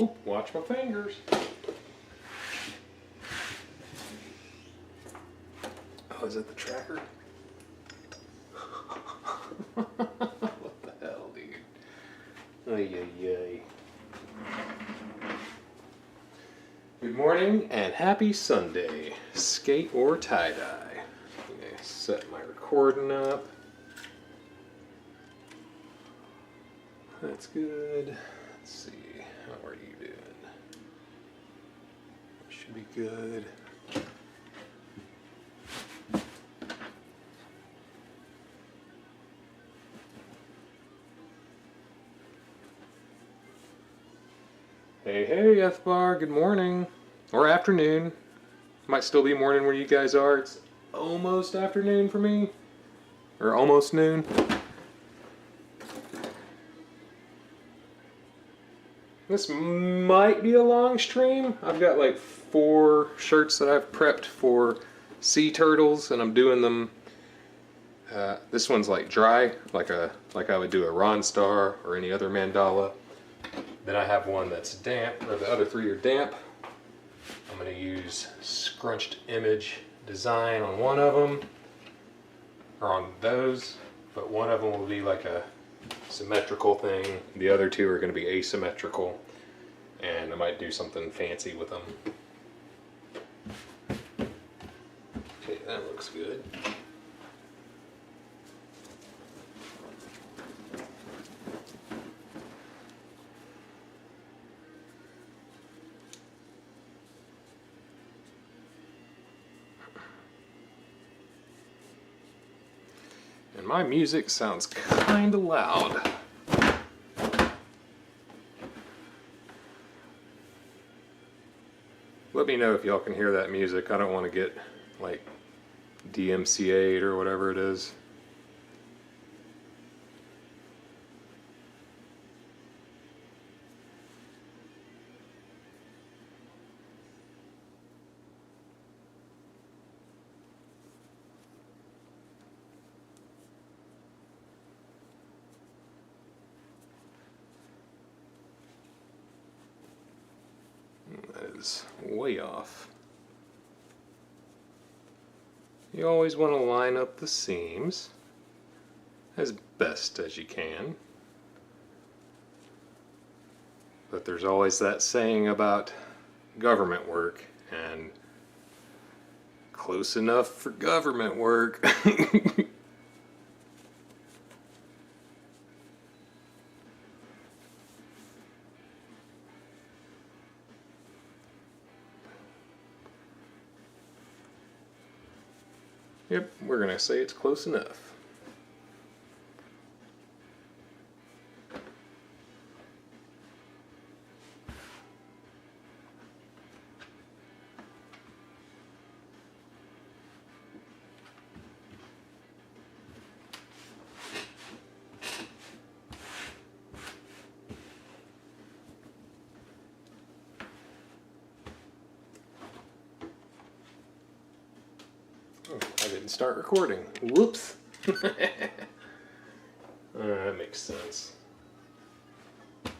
Oop, watch my fingers. Oh, is that the tracker? What the hell, dude? Ay, ay, ay. Good morning and happy Sunday. Skate or tie-dye. Okay, set my recording up. That's good. Let's see. How are you doing? Should be good. Hey, hey, F-Bar, good morning. Or afternoon. Might still be morning where you guys are. It's almost afternoon for me. Or almost noon. This might be a long stream. I've got like 4 shirts that I've prepped for sea turtles, and I'm doing them. This one's like dry, like I would do a Ronstar or any other mandala. Then I have one that's damp, or the other 3 are damp. I'm going to use scrunched image design on one of them, or on those, but one of them will be like a symmetrical thing. The other 2 are going to be asymmetrical, and I might do something fancy with them. Okay, that looks good. And my music sounds kind of loud. Let me know if y'all can hear that music. I don't want to get like DMCA'd or whatever it is. That is way off. You always want to line up the seams as best as you can. But there's always that saying about government work, and close enough for government work. Yep, we're going to say it's close enough. Oh, I didn't start recording. Whoops. That makes sense. Then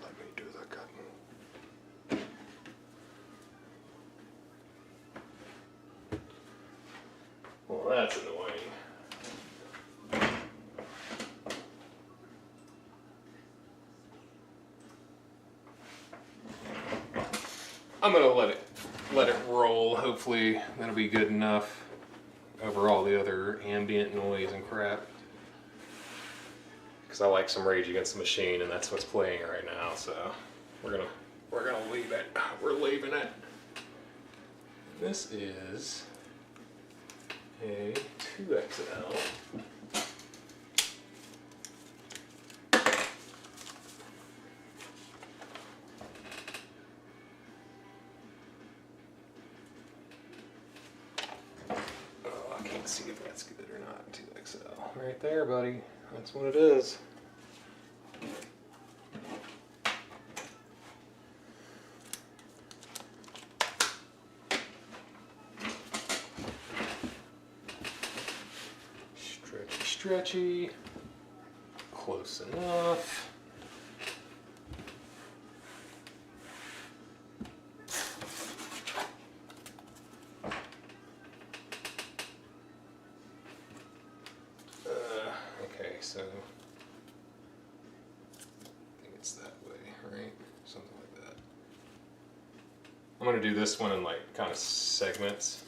let me do the cutting. Well, that's annoying. I'm gonna let it roll. Hopefully that'll be good enough over all the other ambient noise and crap. Because I like some Rage Against the Machine, and that's what's playing right now. So we're gonna leave it. We're leaving it. This is a 2XL. See if that's good or not. 2XL. Right there, buddy. That's what it is. Stretchy, stretchy. close enough. Okay, so I think it's that way, right? Something like that. I'm gonna do this one in like kind of segments.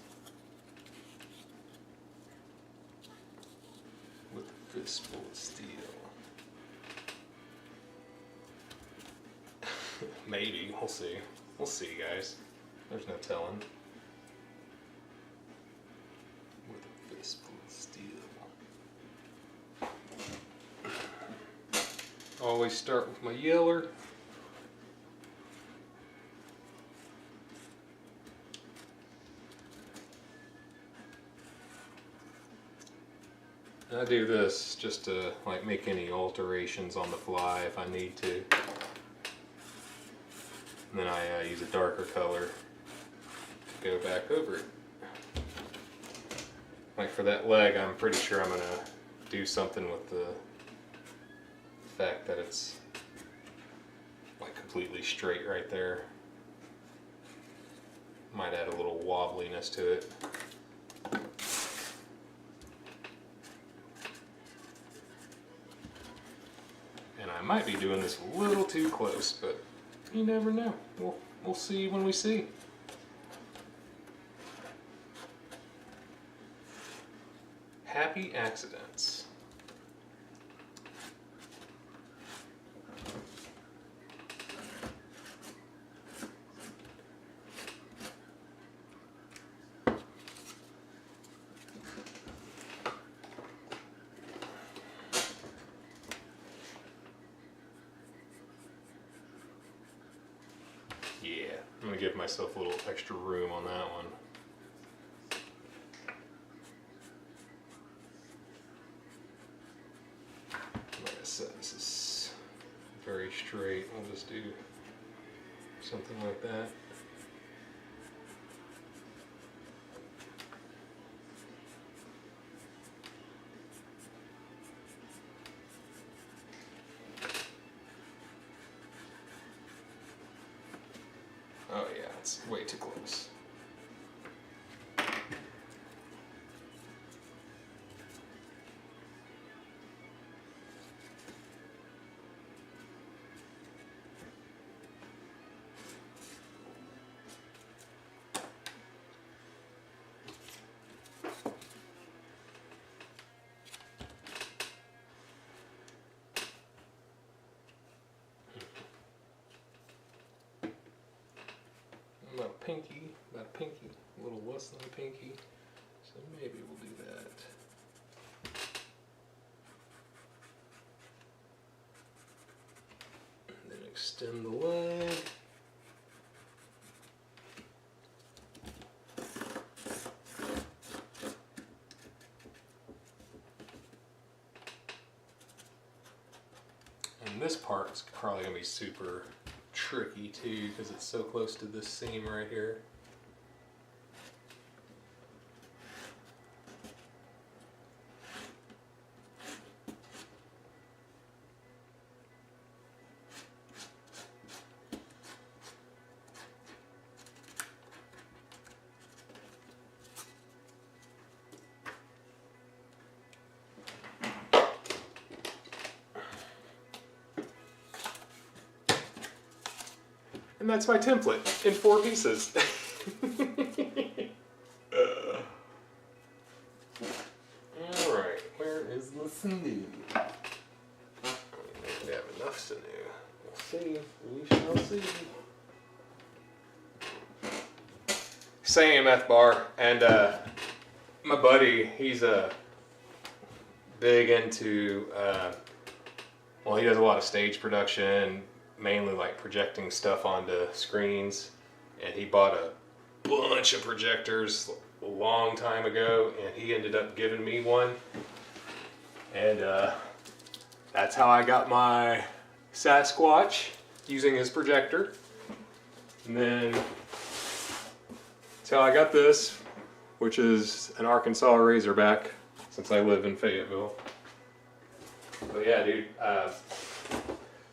With a fistful of steel. Maybe, we'll see. We'll see, guys. There's no telling. With a fistful of steel. Always start with my yeller. I do this just to like make any alterations on the fly if I need to. And then I use a darker color to go back over it. Like for that leg, I'm pretty sure I'm gonna do something with the fact that it's like completely straight right there. Might add a little wobbliness to it. And I might be doing this a little too close, but you never know. We'll see when we see. Happy accidents. Yeah, I'm gonna give myself a little extra room on that one. Like I said, this is very straight. I'll just do something like that. Oh yeah, it's way too close. About a pinky, a little less than a pinky, so maybe we'll do that. And then extend the leg. And this part's probably going to be super tricky too because it's so close to this seam right here. And that's my template in 4 pieces. Alright, where is the sinew? We have enough sinew. We'll see. We shall see. Same F bar, and my buddy, he's big into, well, he does a lot of stage production, mainly like projecting stuff onto screens, and he bought a bunch of projectors a long time ago, and he ended up giving me one, and that's how I got my Sasquatch, using his projector. And then that's how I got this, which is an Arkansas Razorback, since I live in Fayetteville. But yeah, dude,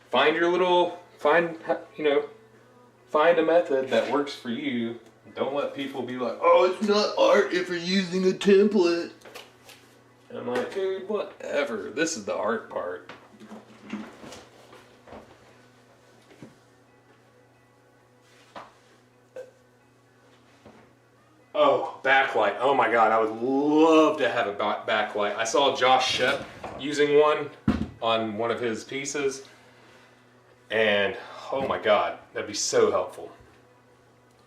find your little, find a method that works for you. Don't let people be like, oh, it's not art if you're using a template. And I'm like, dude, whatever. This is the art part. Oh, backlight. Oh my God, I would love to have a backlight. I saw Josh Shep using one on one of his pieces. And oh my God, that'd be so helpful.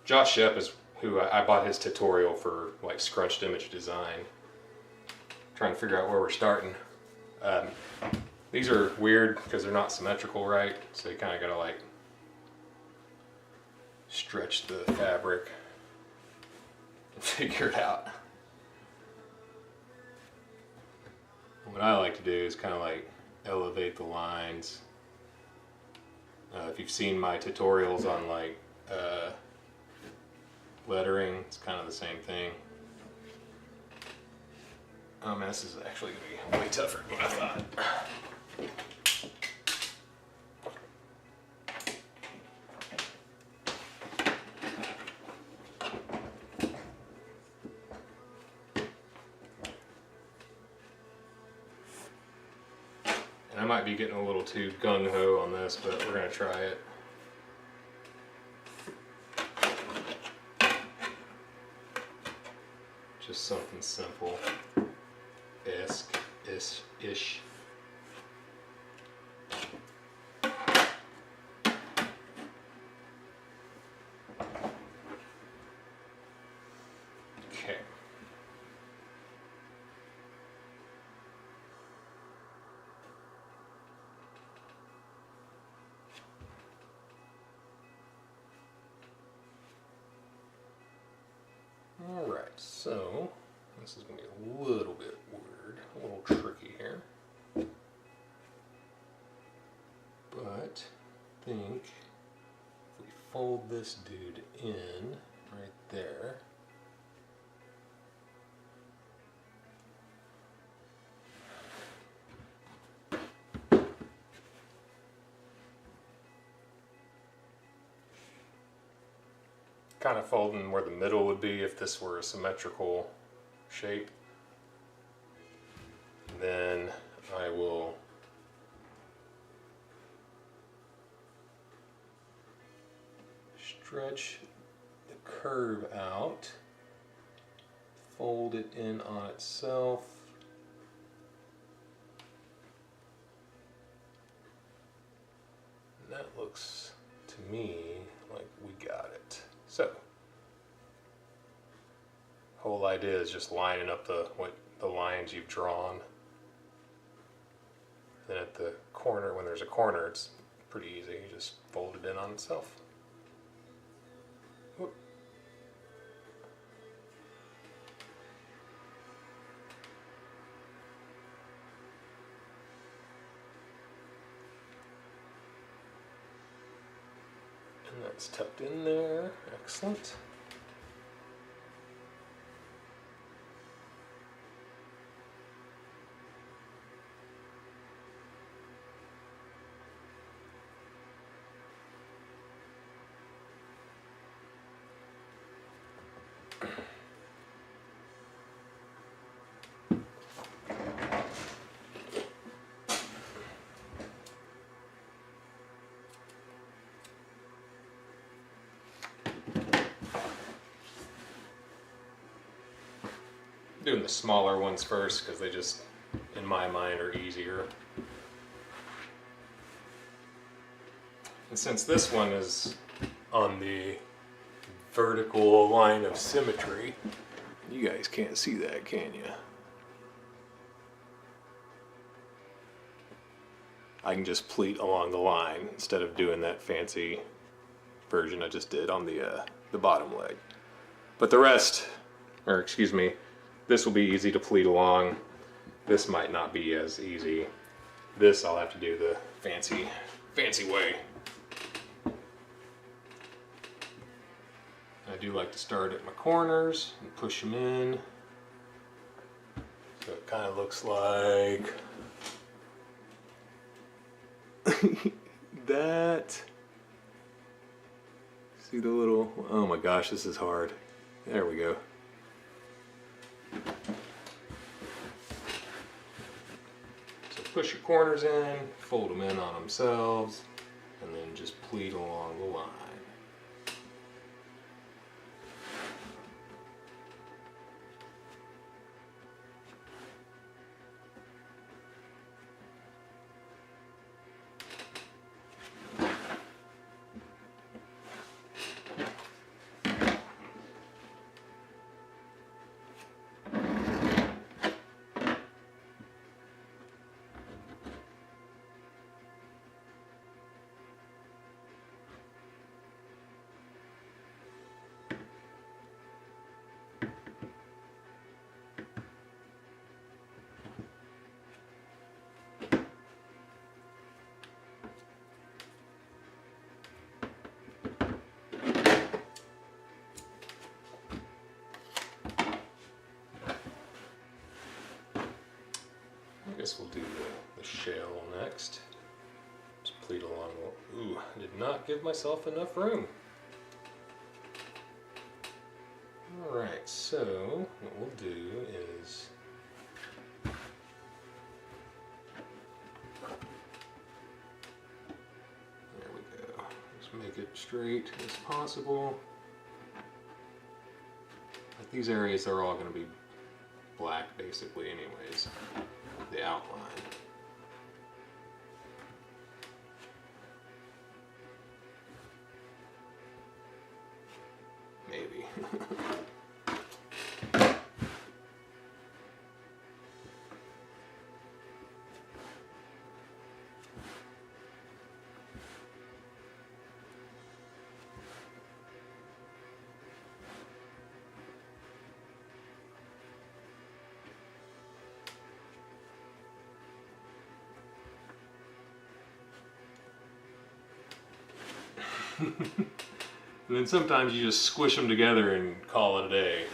Josh Shep is who I bought his tutorial for like scrunched image design. Trying to figure out where we're starting. These are weird because they're not symmetrical, right? So you kind of gotta like stretch the fabric and figure it out. What I like to do is kind of like elevate the lines. If you've seen my tutorials on like lettering, it's kind of the same thing. Oh man, this is actually going to be way tougher than what I thought. And I might be getting a little too gung-ho on this, but we're going to try it. Just something simple. Ish. Okay. All right, so this is going to be a little bit weird, a little tricky here. But I think if we fold this dude in right there, kind of folding where the middle would be if this were a symmetrical shape. And then I will stretch the curve out, fold it in on itself. And that looks to me like we got it. So, whole idea is just lining up the lines you've drawn. Then at the corner, when there's a corner, it's pretty easy. You just fold it in on itself. Whoop. And that's tucked in there. Excellent. Doing the smaller ones first because they just, in my mind, are easier. And since this one is on the vertical line of symmetry, you guys can't see that, can you? I can just pleat along the line instead of doing that fancy version I just did on the bottom leg. But the rest, or excuse me, this will be easy to pleat along. This might not be as easy. This I'll have to do the fancy way. I do like to start at my corners and push them in. So it kind of looks like that. See the little, oh my gosh, this is hard. There we go. So push your corners in, fold them in on themselves, and then just pleat along the line. I guess we'll do the shell next. Just pleat along. Ooh, I did not give myself enough room. Alright, so what we'll do is there we go. Just make it straight as possible. Like these areas are all going to be black basically anyways. The outline. Maybe. And then sometimes you just squish them together and call it a day.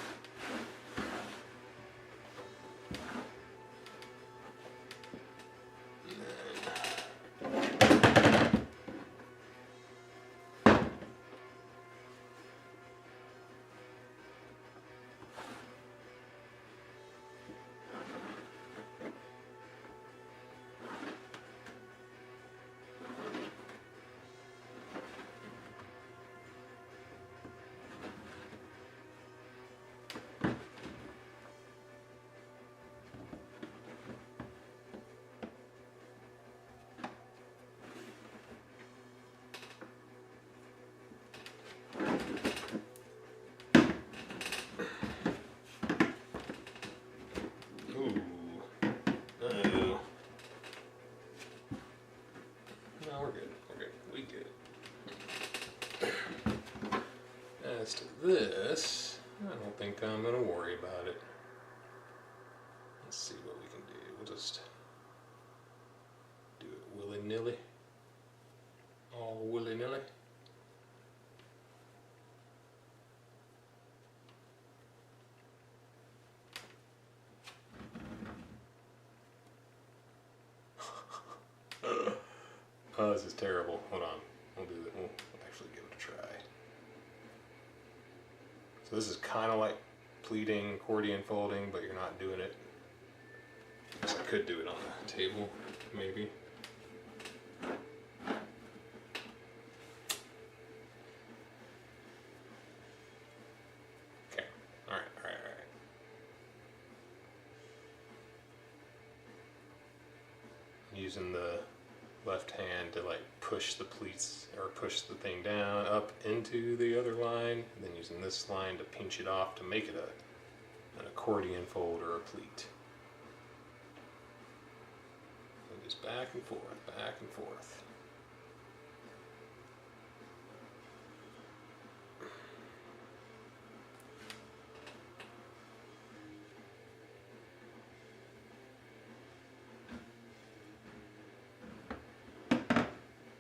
As to this, I don't think I'm going to worry about it. Let's see what we can do. We'll just do it willy-nilly. All willy-nilly. Oh, this is terrible. Hold on. We'll do it. We'll actually give it a try. So this is kind of like pleating, accordion folding, but you're not doing it. I guess I could do it on the table, maybe. Okay. All right. Using the left hand to like push the pleats or push the thing down up into the other line, and then using this line to pinch it off to make it an accordion fold or a pleat. And just back and forth, back and forth.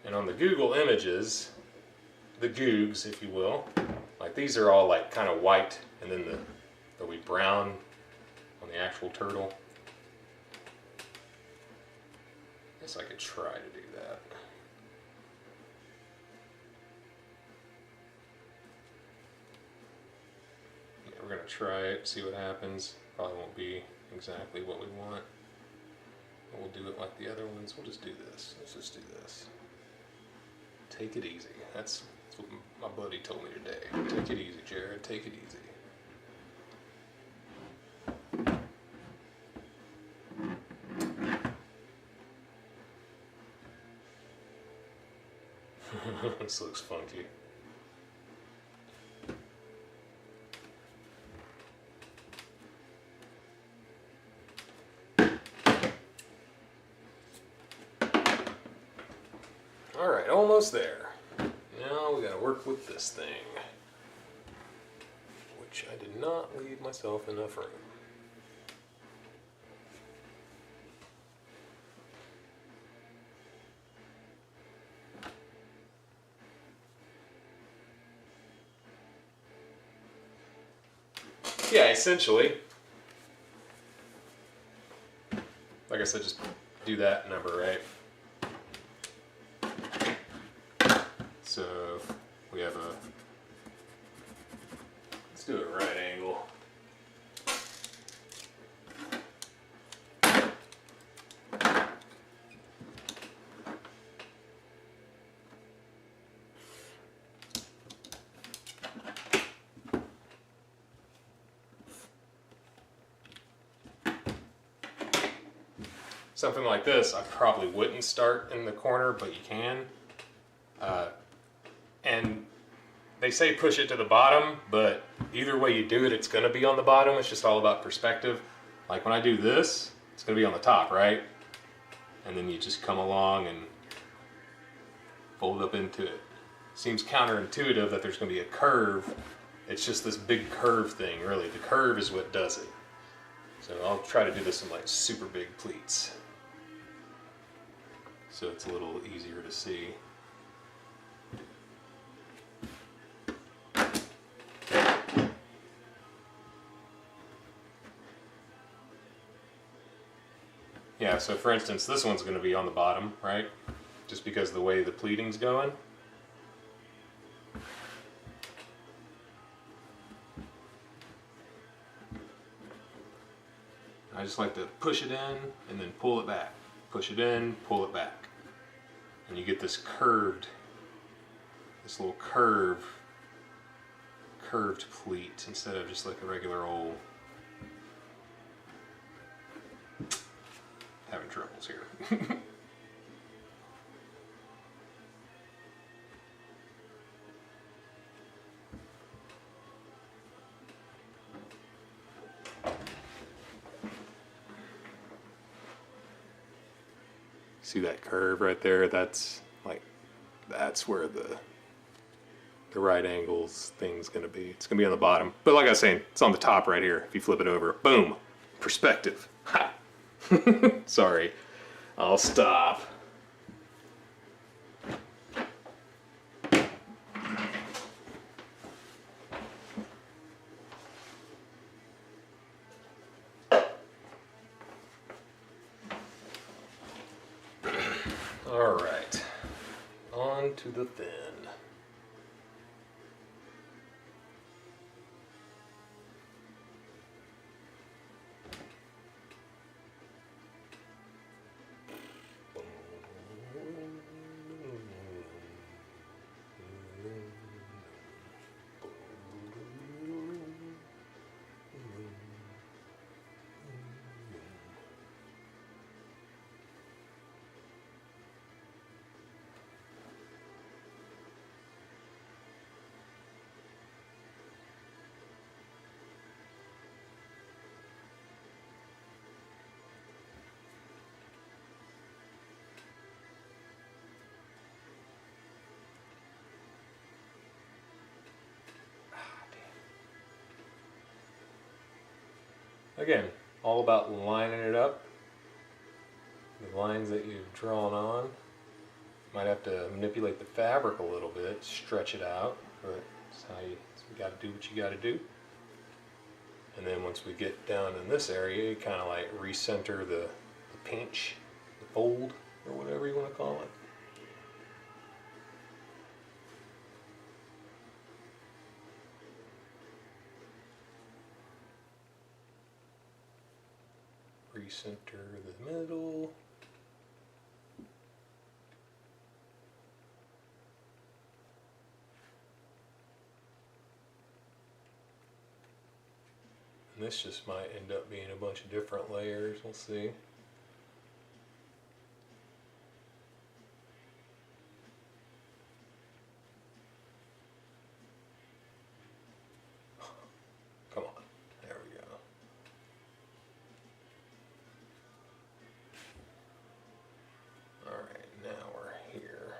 And on the Google images, the Googs, if you will, like these are all like kind of white, and then they'll be brown on the actual turtle. I guess I could try to do that. gonna try it, see what happens. Probably won't be exactly what we want. But we'll do it like the other ones. We'll just do this. Let's just do this. Take it easy. That's what my buddy told me today. Take it easy, Jared. Take it easy. This looks funky. Alright, almost there. Now we gotta work with this thing, which I did not leave myself enough room. Yeah, essentially. Like I said, just do that number, right? So we have a, let's do it right angle. Something like this, I probably wouldn't start in the corner, but you can. And they say push it to the bottom, but either way you do it, it's gonna be on the bottom. It's just all about perspective. Like when I do this, it's gonna be on the top, right? And then you just come along and fold up into it. Seems counterintuitive that there's gonna be a curve. It's just this big curve thing, really. The curve is what does it. So I'll try to do this in like super big pleats, so it's a little easier to see. Yeah, so for instance, this one's going to be on the bottom, right? Just because of the way the pleating's going. I just like to push it in and then pull it back. Push it in, pull it back. And you get this curved, this little curved pleat instead of just like a regular old. Having troubles here. See that curve right there? That's where the right angles thing's gonna be. It's gonna be on the bottom. But like I was saying, it's on the top right here. If you flip it over, boom, perspective. Ha! Sorry, I'll stop. All right, on to the thin. Again, all about lining it up. The lines that you've drawn on. Might have to manipulate the fabric a little bit, stretch it out, but that's how you got to do what you got to do. And then once we get down in this area, you kind of like recenter the pinch, the fold, or whatever you want to call it. recenter the middle. And this just might end up being a bunch of different layers, we'll see. Come on, there we go. All right, now we're here.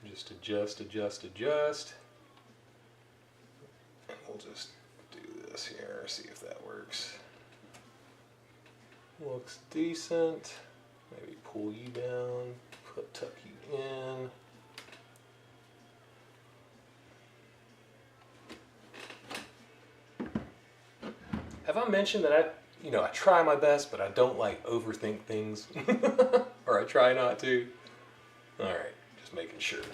Just adjust. And we'll just do this here, see if that works. Looks decent. Maybe pull you down, tuck you in. Have I mentioned that I try my best, but I don't like overthink things, or I try not to. All right, just making sure.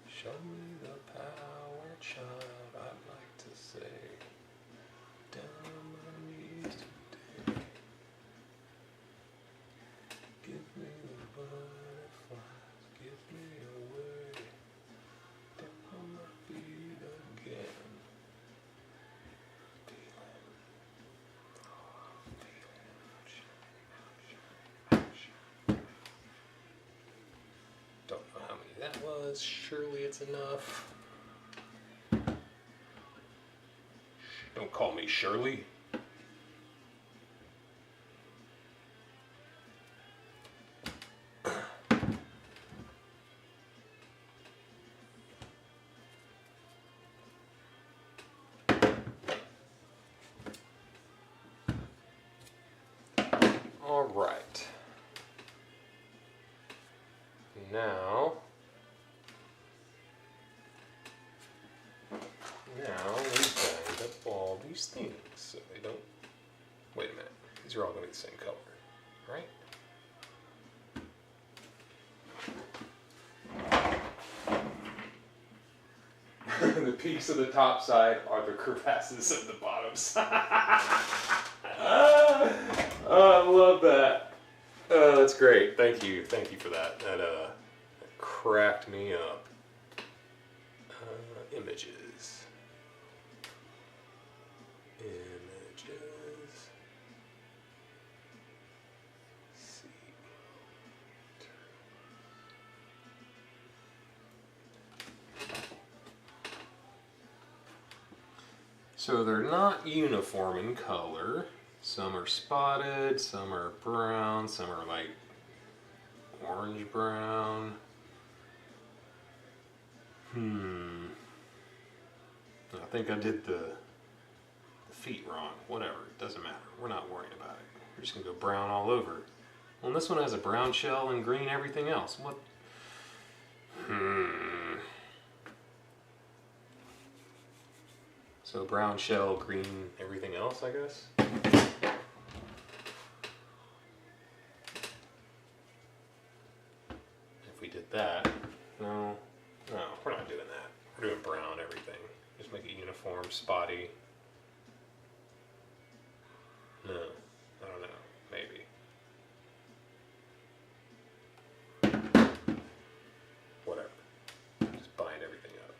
Show me the power, child, I'd like to say. Down on my knees today. Give me the butterflies, give me away. Down on my feet again. Don't know how many that was. Surely it's enough. Don't call me Shirley. All right. Now we've banged up all these things so they don't. Wait a minute. These are all going to be the same color, right? The peaks of the top side are the crevasses of the bottom side. Oh, I love that. Oh, that's great. Thank you for that. That cracked me up. Images. See. So they're not uniform in color. Some are spotted, some are brown, some are like orange brown. I think I did the feet wrong. Whatever, it doesn't matter. We're not worried about it. We're just gonna go brown all over. Well, and this one has a brown shell and green everything else. What? So brown shell, green everything else, I guess? If we did that, no, we're not doing that. We're doing brown everything. Just make it uniform, spotty. No, I don't know, maybe. Whatever, just bind everything up.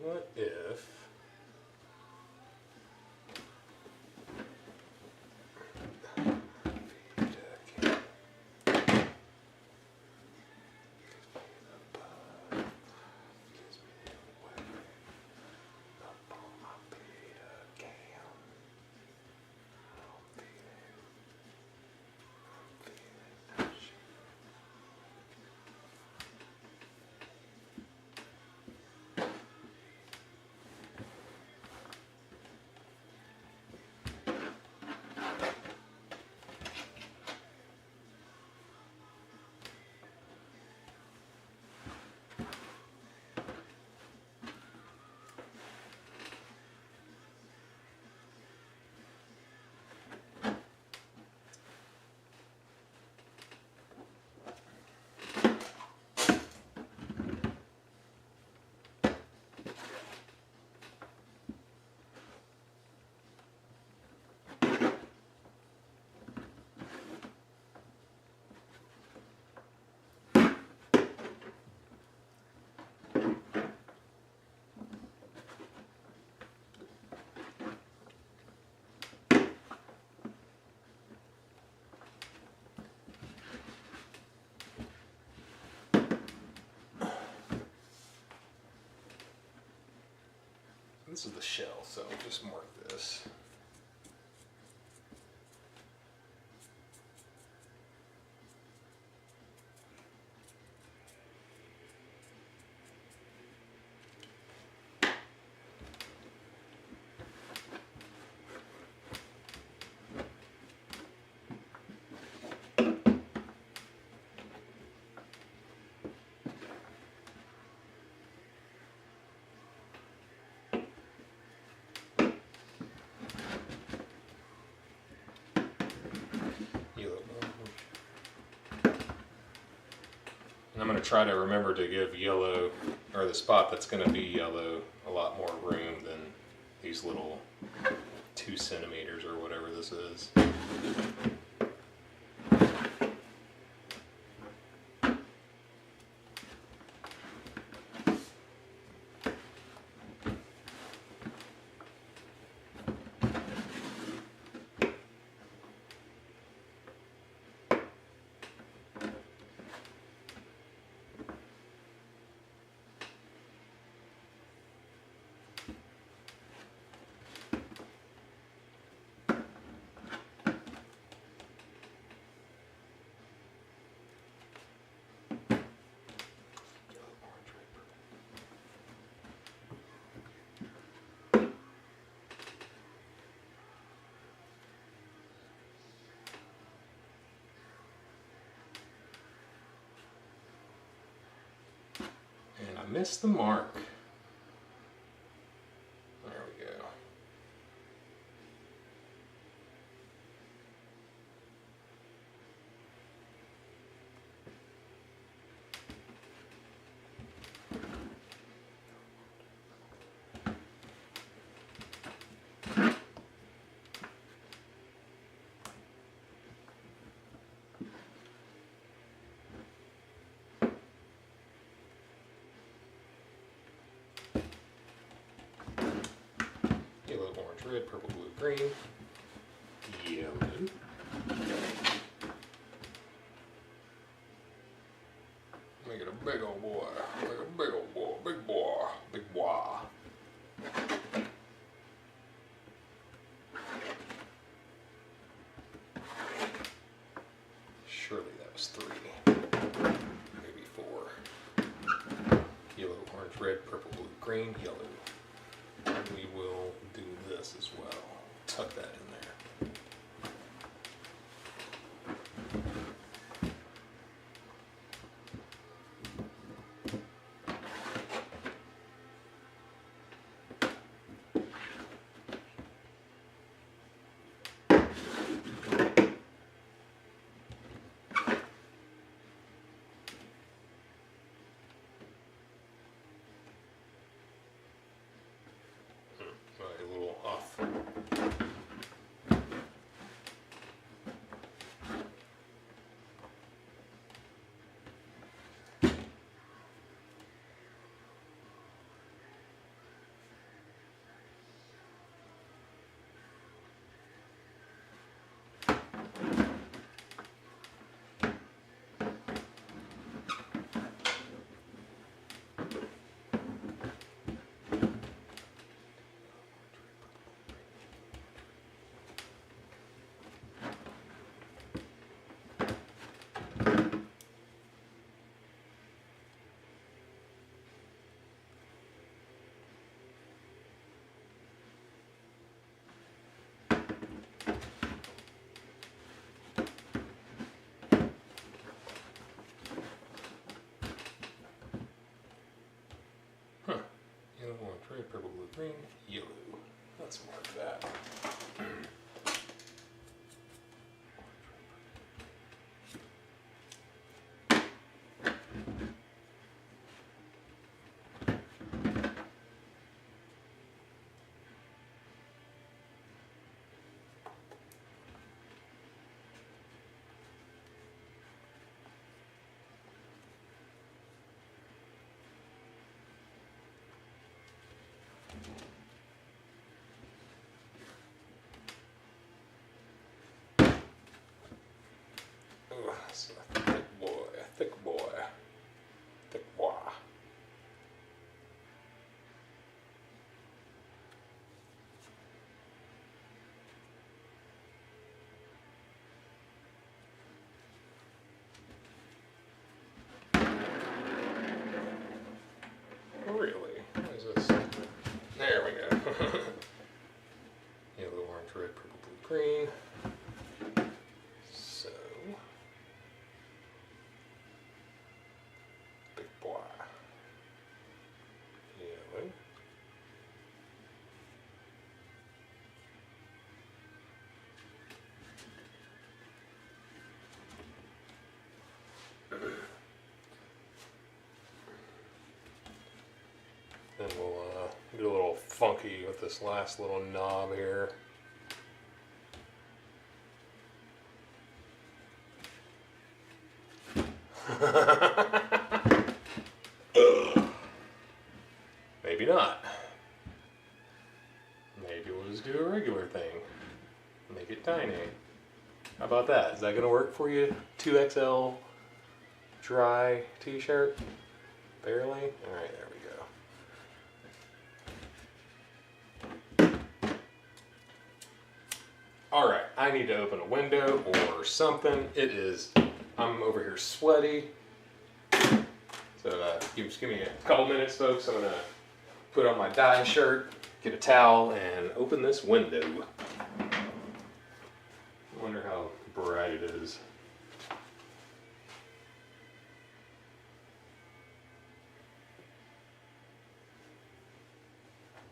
What if This is the shell, so I'll just mark this. And I'm going to try to remember to give yellow, or the spot that's going to be yellow, a lot more room than these little 2 centimeters or whatever this is. And I missed the mark. There we go. Yellow, orange, red, purple, blue, green. Yellow. Make it a big old boy. Make it a big old boy. Big boy. Big boy. Surely that was 3. Maybe 4. Yellow, orange, red, purple, blue, green, yellow. We will do this as well. Tuck that in there. A little off. Yellow, orange, red, purple, blue, green, yellow. Let's mark that. funky with this last little knob here. Maybe not. Maybe we'll just do a regular thing. Make it tiny. How about that? Is that going to work for you? 2XL dry t-shirt? Barely? Alright, there we go. Alright, I need to open a window or something. I'm over here sweaty. So just give me a couple minutes, folks. I'm going to put on my dye shirt, get a towel, and open this window. I wonder how bright it is.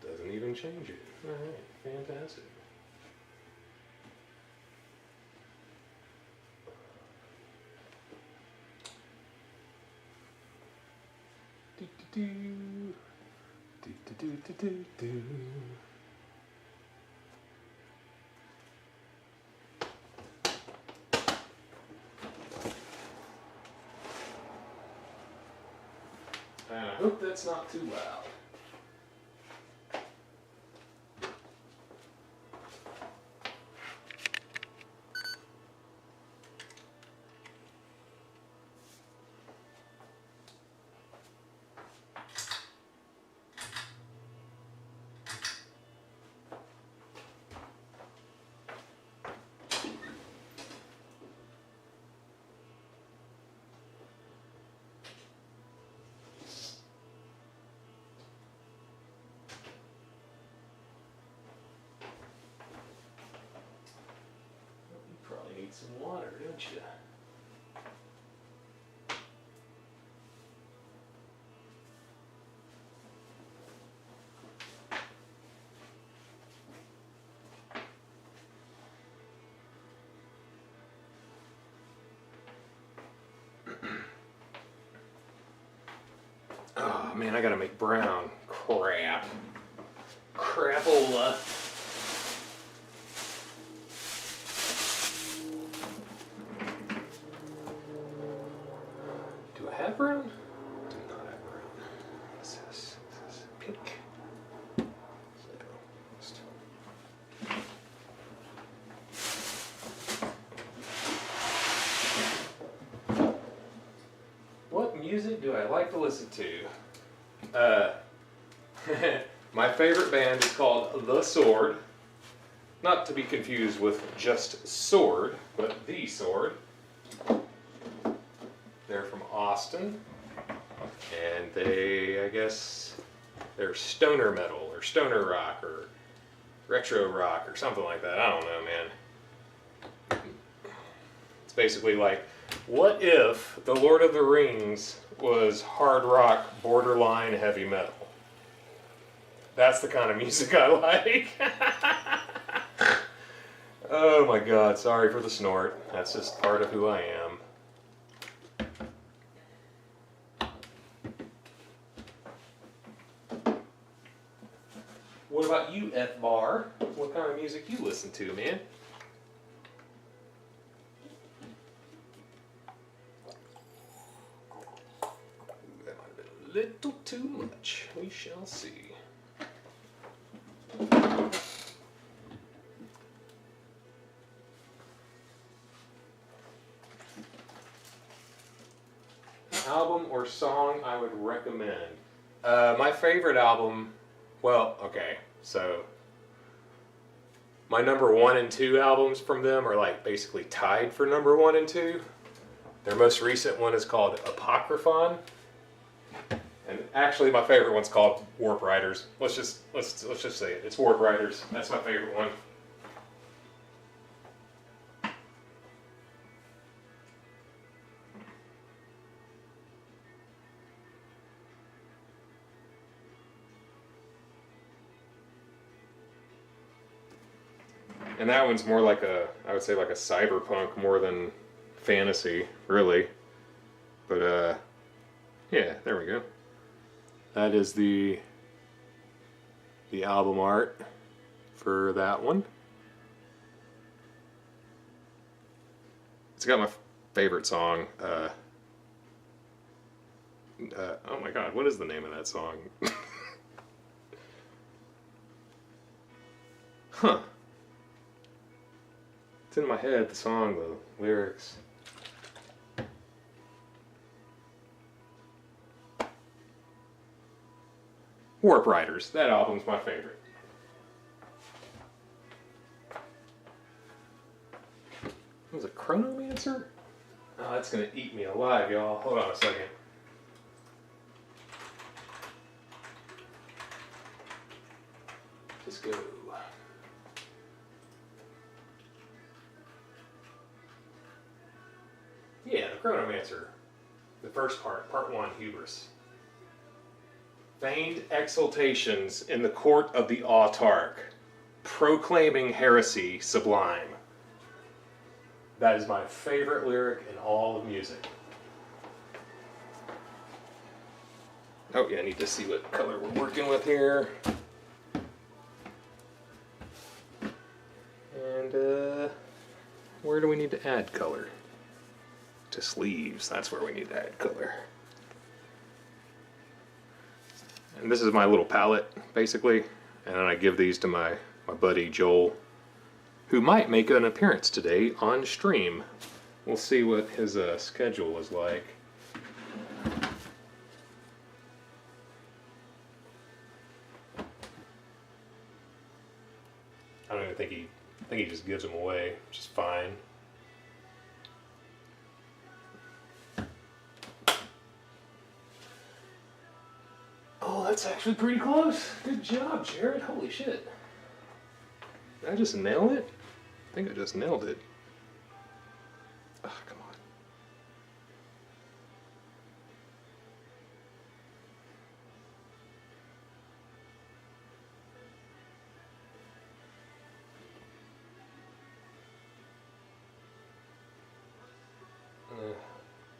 Doesn't even change it. Alright, fantastic. And I hope that's not too loud. Need some water, don't you? Oh man, I gotta make brown. Crap. Crapola. Brown? Do not have brown. This is pink. What music do I like to listen to? My favorite band is called The Sword. Not to be confused with just Sword, but The Sword. They're from Austin, and I guess, they're stoner metal, or stoner rock, or retro rock, or something like that. I don't know, man. It's basically like, what if The Lord of the Rings was hard rock, borderline heavy metal? That's the kind of music I like. Oh my god, sorry for the snort. That's just part of who I am. What about you, F-Bar? What kind of music you listen to, man? That might have been a little too much. We shall see. Album or song I would recommend? My favorite album, well, okay, so my number 1 and 2 albums from them are like basically tied for number 1 and 2. Their most recent one is called Apocryphon, and actually my favorite one's called Warp Riders. Let's just say it. It's Warp Riders. That's my favorite one. And that one's more like I would say like a cyberpunk more than fantasy, really. But yeah, there we go. That is the the album art for that one. It's got my favorite song. Oh my god, what is the name of that song? Huh. It's in my head, the song, the lyrics. Warp Riders. That album's my favorite. It was a Chronomancer? Oh, that's gonna eat me alive, y'all. Hold on a second. Just go. Yeah, the Chronomancer. The first part, part 1, Hubris. Feigned exultations in the court of the autarch, proclaiming heresy sublime. That is my favorite lyric in all of music. Oh yeah, I need to see what color we're working with here. And where do we need to add color? To sleeves, that's where we need to add color. And this is my little palette, basically. And then I give these to my buddy Joel, who might make an appearance today on stream. We'll see what his schedule is like. I don't even think I think he just gives them away, which is fine. Oh, that's actually pretty close. Good job, Jared. Holy shit. Did I just nail it? I think I just nailed it. Oh, come on.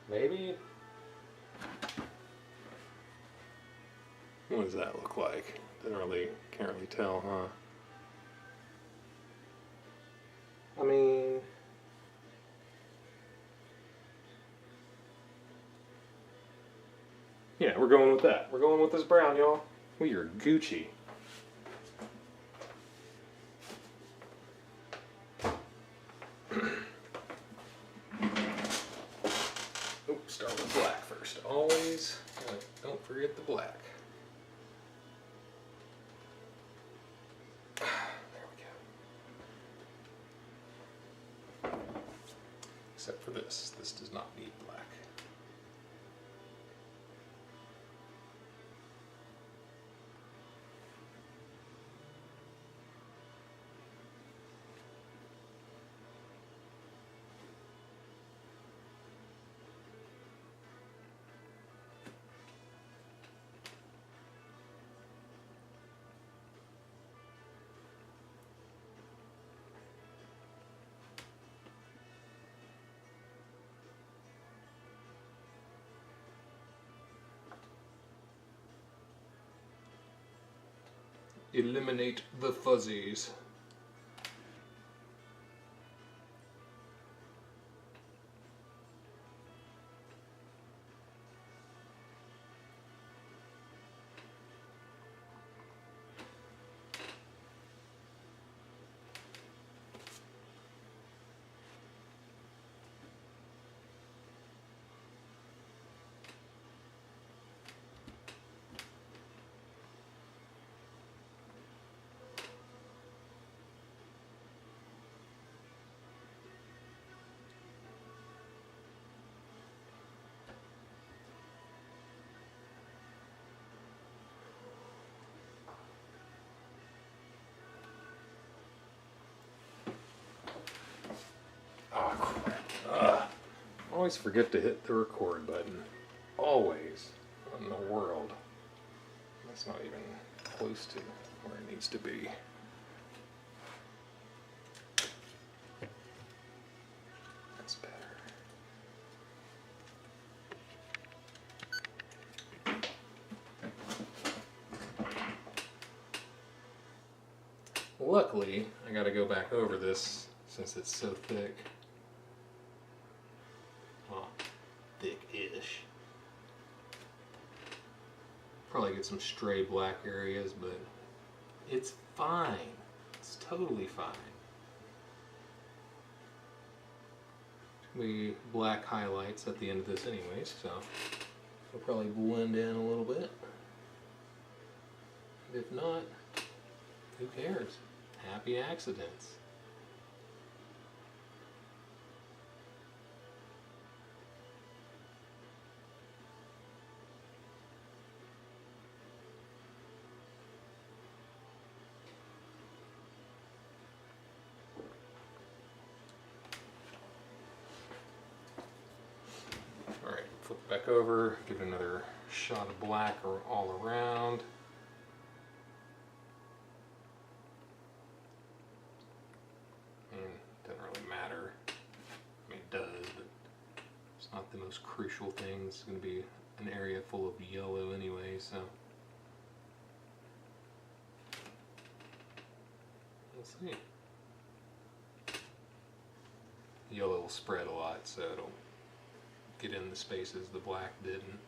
Maybe? What does that look like? Can't really tell, huh? I mean, yeah, we're going with that. We're going with this brown, y'all. We are Gucci. Oh, start with black first. Always, don't forget the black. Except for this. This does not need black. Eliminate the fuzzies. Oh, crap. Always forget to hit the record button. Always. What in the world? That's not even close to where it needs to be. That's better. luckily, I gotta go back over this since it's so thick. Well, thick-ish. Probably get some stray black areas, but it's fine. It's totally fine. We black highlights at the end of this anyways, so it'll probably blend in a little bit. If not, who cares? Happy accidents. Alright, flip it back over, give it another shot of black all around. Doesn't really matter. I mean, it does, but it's not the most crucial thing. It's going to be an area full of yellow anyway, so we'll see. Yellow will spread a lot, so it'll get in the spaces the black didn't.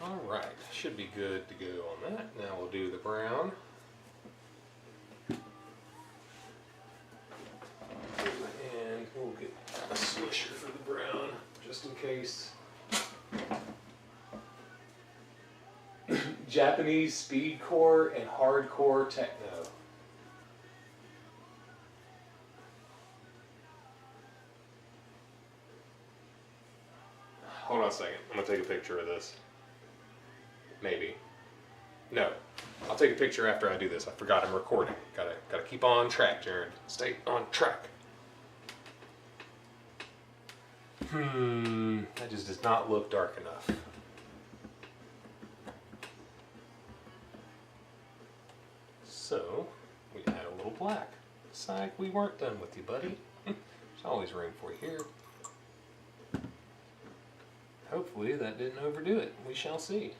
Alright, should be good to go on that. Now we'll do the brown. And we'll get a swisher for the brown, just in case. Japanese speedcore and hardcore techno. Hold on a second, I'm gonna take a picture of this. Maybe. No. I'll take a picture after I do this. I forgot I'm recording. Gotta keep on track, Jared. Stay on track. That just does not look dark enough. So, we add a little black. Psych, we weren't done with you, buddy. There's always room for you here. Hopefully that didn't overdo it. We shall see.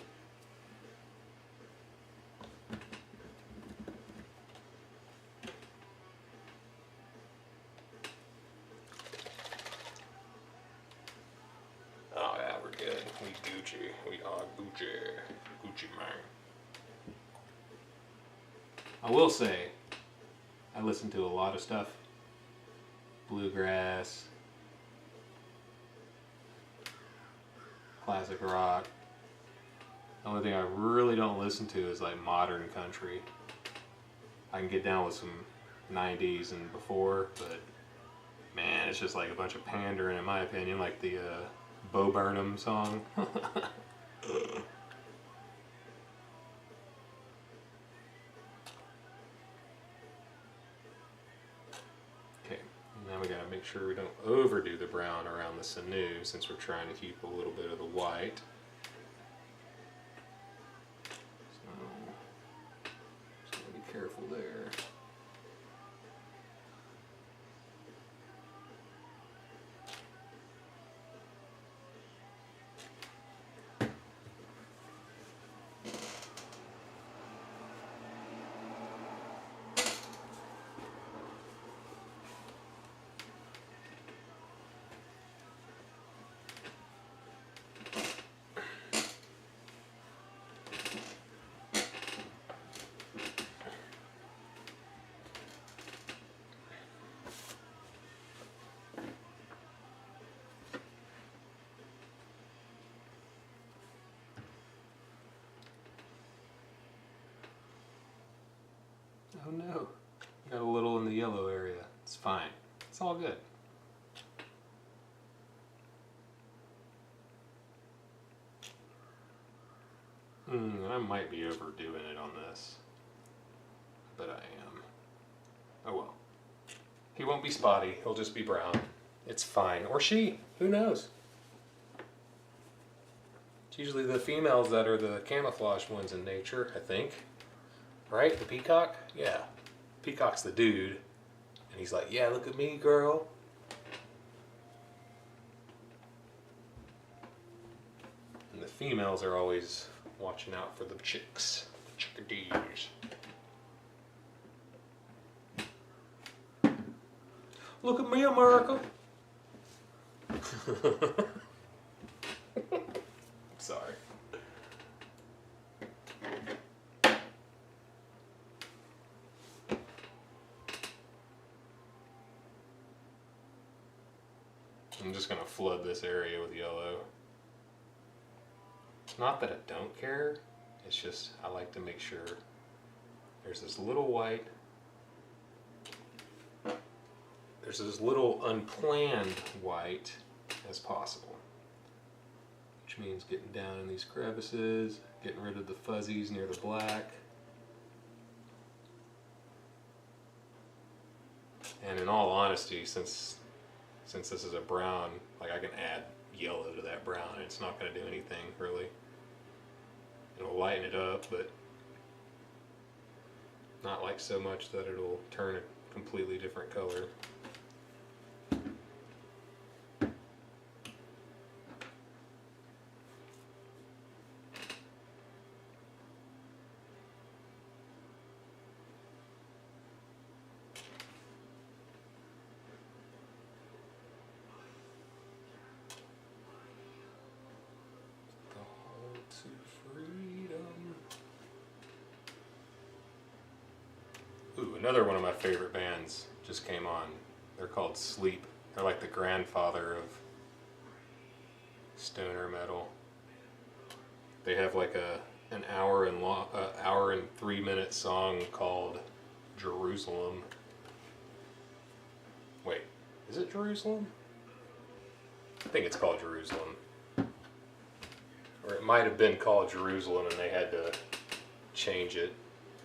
Oh yeah, we're good. We Gucci. We are Gucci. Gucci man. I will say, I listen to a lot of stuff. Bluegrass, classic rock. The only thing I really don't listen to is like modern country. I can get down with some 90s and before, but man, it's just like a bunch of pandering in my opinion, like the Bo Burnham song. Okay, now we gotta make sure we don't overdo the brown around the sinew since we're trying to keep a little bit of the white. So, just gotta be careful there. Oh no, got a little in the yellow area. It's fine. It's all good. I might be overdoing it on this, but I am. Oh well. He won't be spotty, he'll just be brown. It's fine. Or she, who knows? It's usually the females that are the camouflage ones in nature, I think. Right? The peacock? Yeah. Peacock's the dude. And he's like, yeah, look at me, girl. And the females are always watching out for the chicks, the chickadees. Look at me, America. Sorry. I'm just going to flood this area with yellow. Not that I don't care, it's just I like to make sure there's this little white, there's as little unplanned white as possible. Which means getting down in these crevices, getting rid of the fuzzies near the black. And in all honesty, since this is a brown, like I can add yellow to that brown and it's not going to do anything really. It'll lighten it up, but not like so much that it'll turn a completely different color. Ooh, another one of my favorite bands just came on. They're called Sleep. They're like the grandfather of stoner metal. They have like an hour and 3 minute song called Jerusalem. Wait, is it Jerusalem? I think it's called Jerusalem. Or it might have been called Jerusalem and they had to change it.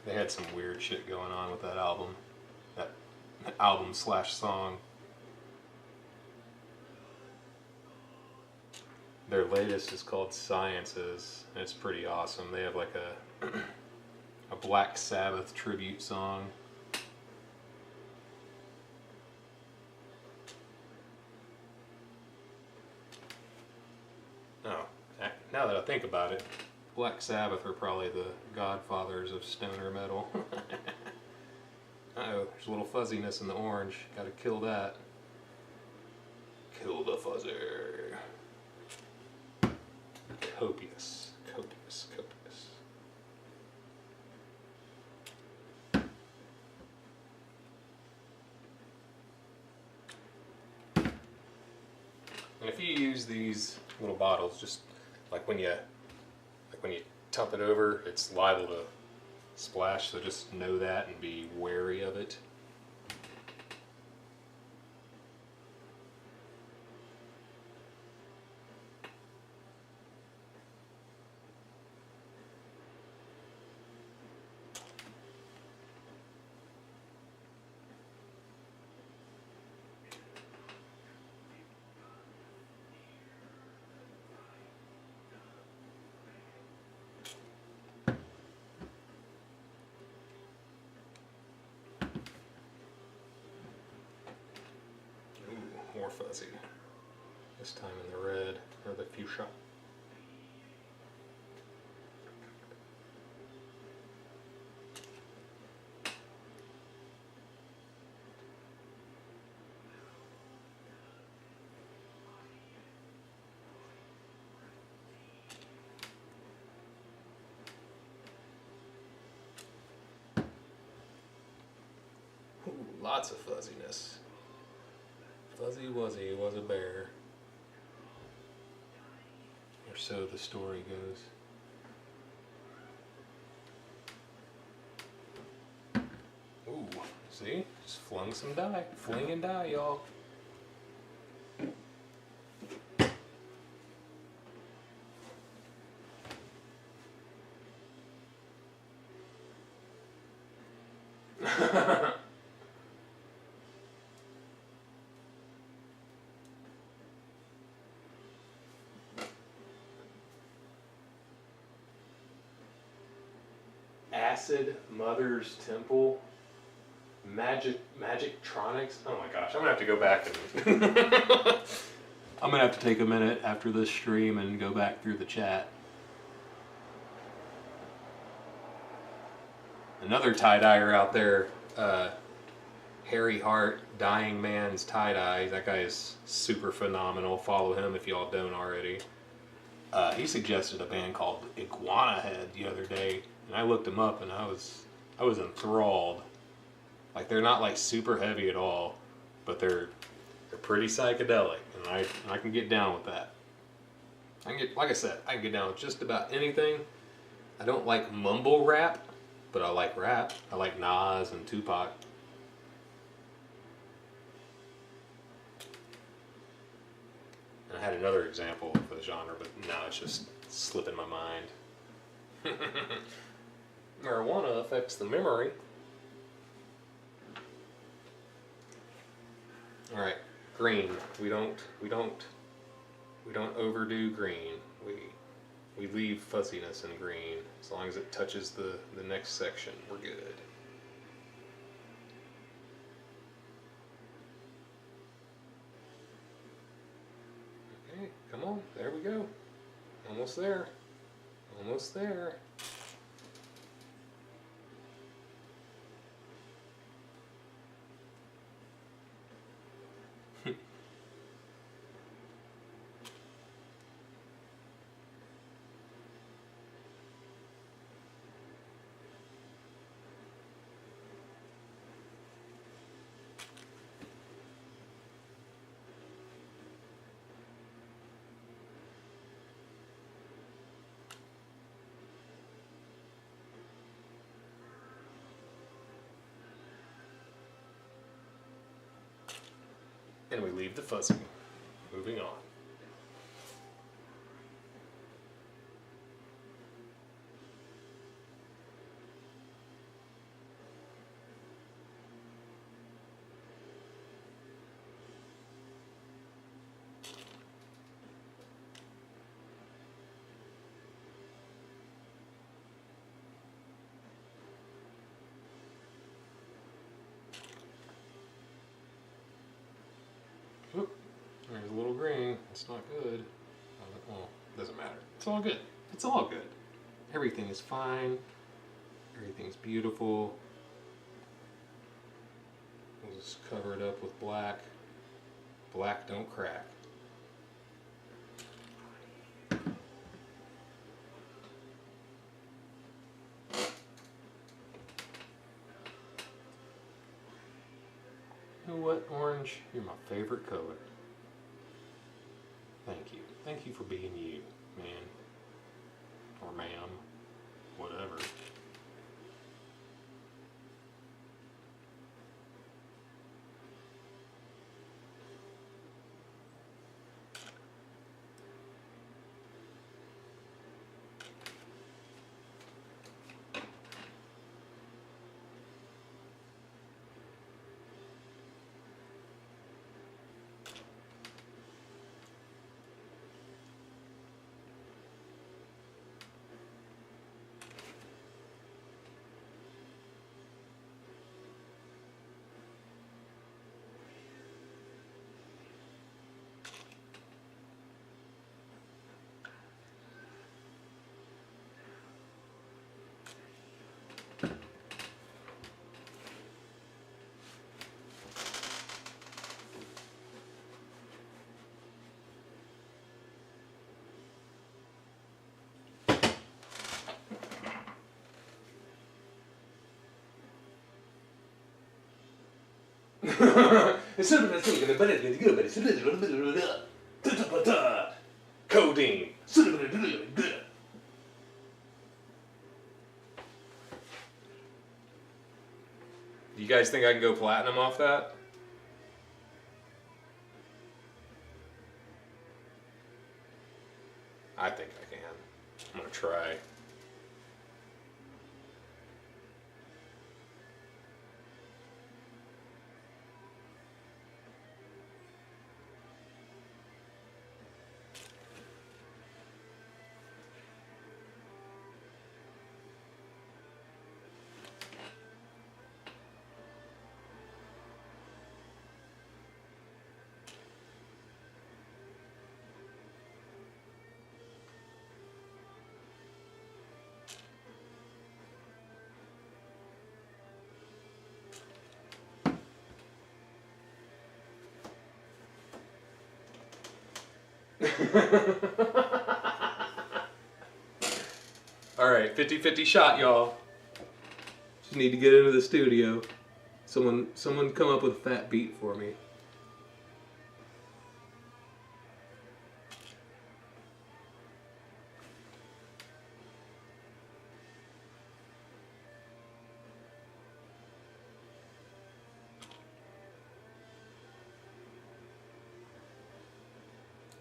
They had some weird shit going on with that album. That album / song. Their latest is called Sciences, and it's pretty awesome. They have like a Black Sabbath tribute song. Oh, now that I think about it, Black Sabbath are probably the godfathers of stoner metal. Uh-oh, there's a little fuzziness in the orange. Gotta kill that. Kill the fuzzy. Copious, copious, copious. And if you use these little bottles, just like when you dump it over, it's liable to splash, so just know that and be wary of it. More fuzzy. This time in the red, or the fuchsia. Ooh, lots of fuzziness. Fuzzy Wuzzy was a bear. Or so the story goes. Ooh, See? Just flung some dye. Fling and dye, y'all. Acid Mother's Temple. Magictronics. Oh my gosh, I'm gonna have to go back and I'm gonna have to take a minute after this stream and go back through the chat. Another tie-dyer out there, Harry Hart, Dying Man's Tie-Dye. That guy is super phenomenal. Follow him if y'all don't already. He suggested a band called Iguana Head the other day, and I looked him up and I was enthralled. Like, they're not like super heavy at all, but they're pretty psychedelic, and I can get down with that. Like I said, I can get down with just about anything. I don't like mumble rap, but I like rap. I like Nas and Tupac. And I had another example for the genre, but now it's just slipping my mind. Marijuana affects the memory. All right, green. We don't overdo green. We leave fuzziness in green as long as it touches the next section. We're good. Okay, come on. There we go. Almost there. Almost there. And we leave the fuzzy. Moving on. There's a little green. It's not good. Well, doesn't matter. It's all good. It's all good. Everything is fine. Everything's beautiful. We'll just cover it up with black. Black don't crack. You know what, orange? You're my favorite color. Thank you. Thank you for being you, man. Or ma'am. Whatever. Codeine. You guys think I can go platinum off that? I think I can. I'm gonna try. Alright, 50-50 shot, y'all. Just need to get into the studio. Someone come up with a fat beat for me.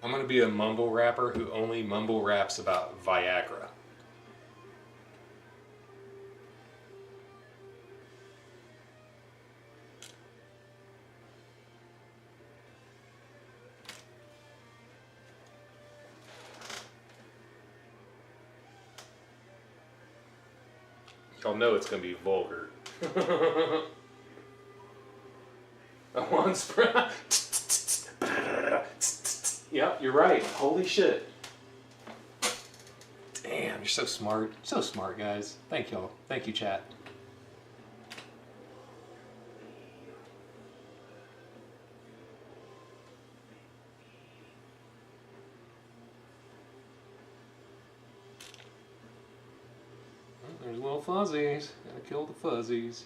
I'm gonna be a mumble rapper who only mumble raps about Viagra. Y'all know it's gonna be vulgar. A one spread. Yep, you're right. Holy shit. Damn, you're so smart. So smart, guys. Thank y'all. Thank you, chat. Oh, there's little fuzzies. Gotta kill the fuzzies.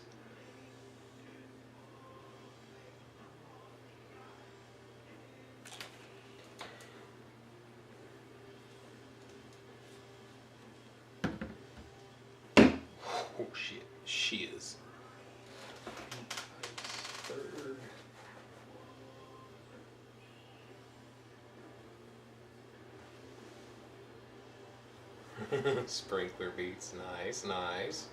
Oh shit, she is. Sprinkler beats, nice, nice.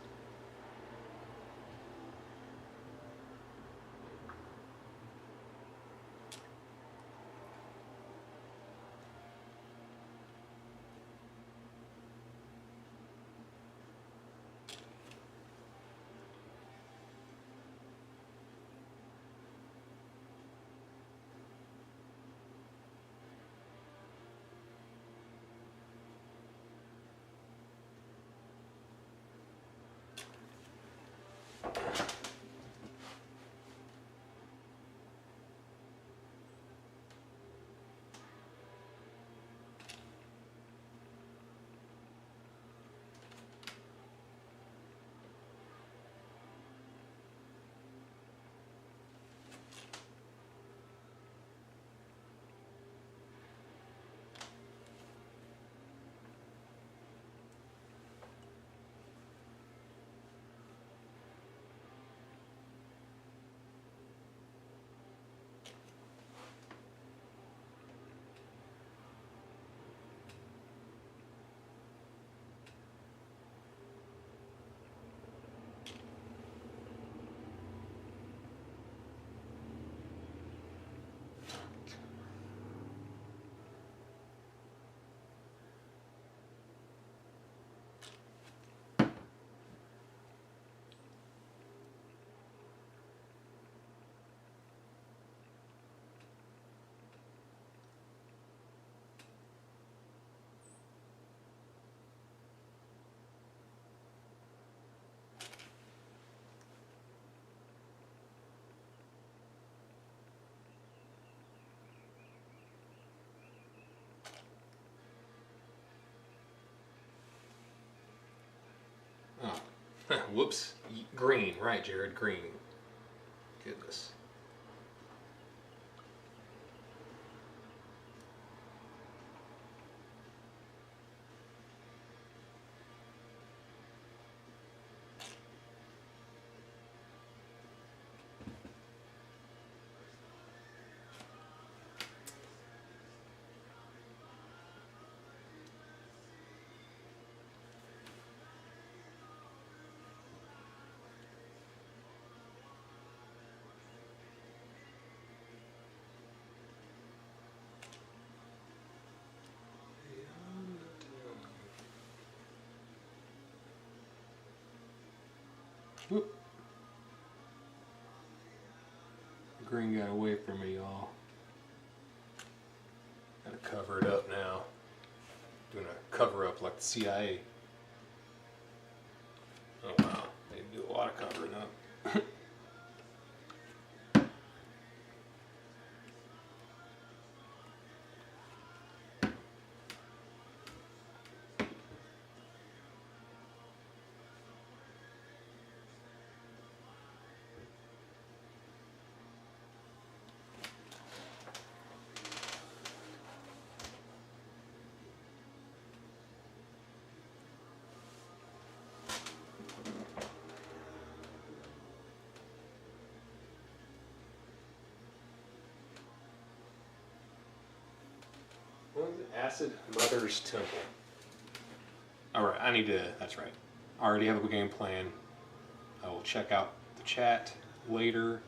Oh, whoops. Green, right, Jared, green. Goodness. Whoop. Green got away from me, y'all. Gotta cover it up now. Doing a cover up like the CIA. Oh wow, they do a lot of covering up. Acid Mother's Temple. Alright, I need to, that's right. I already have a game plan. I will check out the chat later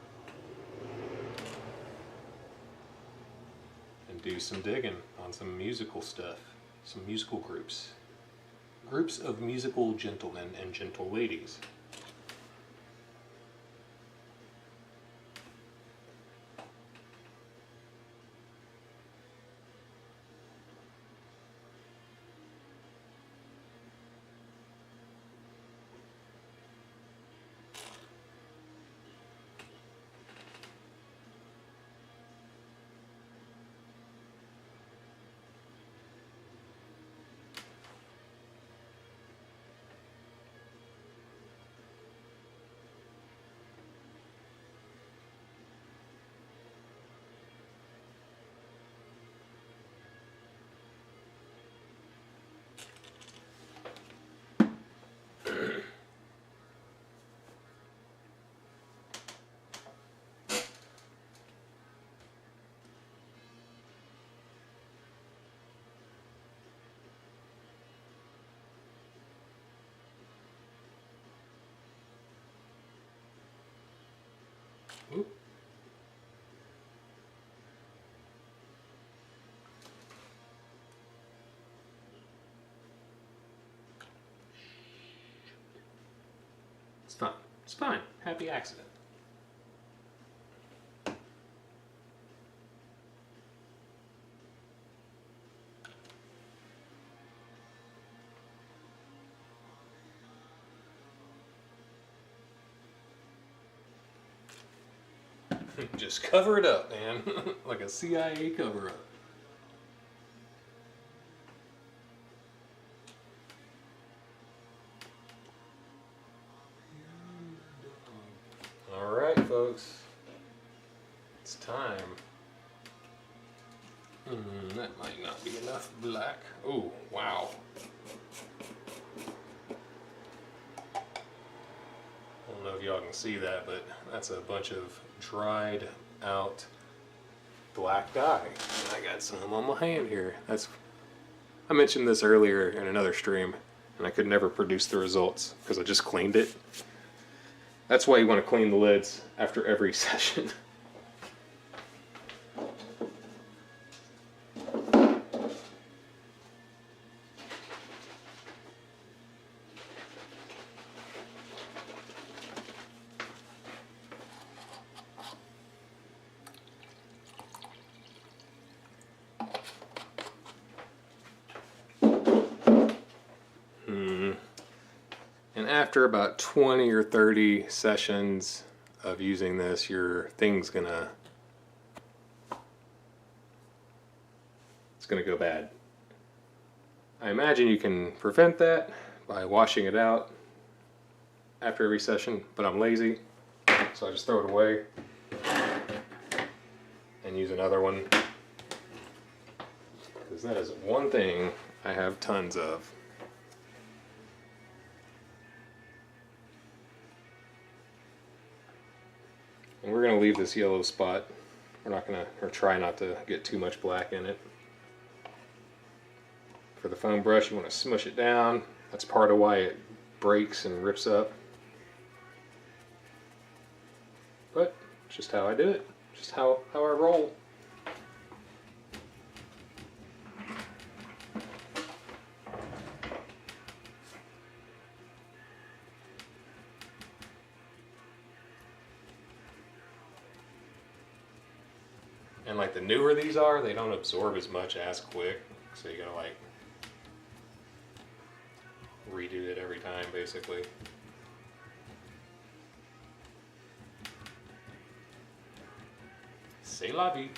and do some digging on some musical stuff, some musical groups. Groups of musical gentlemen and gentle ladies. Oop. It's fine. It's fine. Happy accident. Just cover it up, man. Like a CIA cover up. Alright, folks. It's time. That might not be enough black. Oh, wow. I don't know if y'all can see that, but that's a bunch of dried out black dye. And I got some on my hand here. I mentioned this earlier in another stream, and I could never produce the results because I just cleaned it. That's why you want to clean the lids after every session. And after about 20 or 30 sessions of using this, your thing's gonna go bad. I imagine you can prevent that by washing it out after every session, but I'm lazy, so I just throw it away and use another one, because that is one thing I have tons of. And we're going to leave this yellow spot. We're not going to, or try not to get too much black in it. For the foam brush, you want to smush it down. That's part of why it breaks and rips up. But it's just how I do it. Just how I roll. And like the newer these are, they don't absorb as much as quick. So you gotta like redo it every time basically. C'est la vie.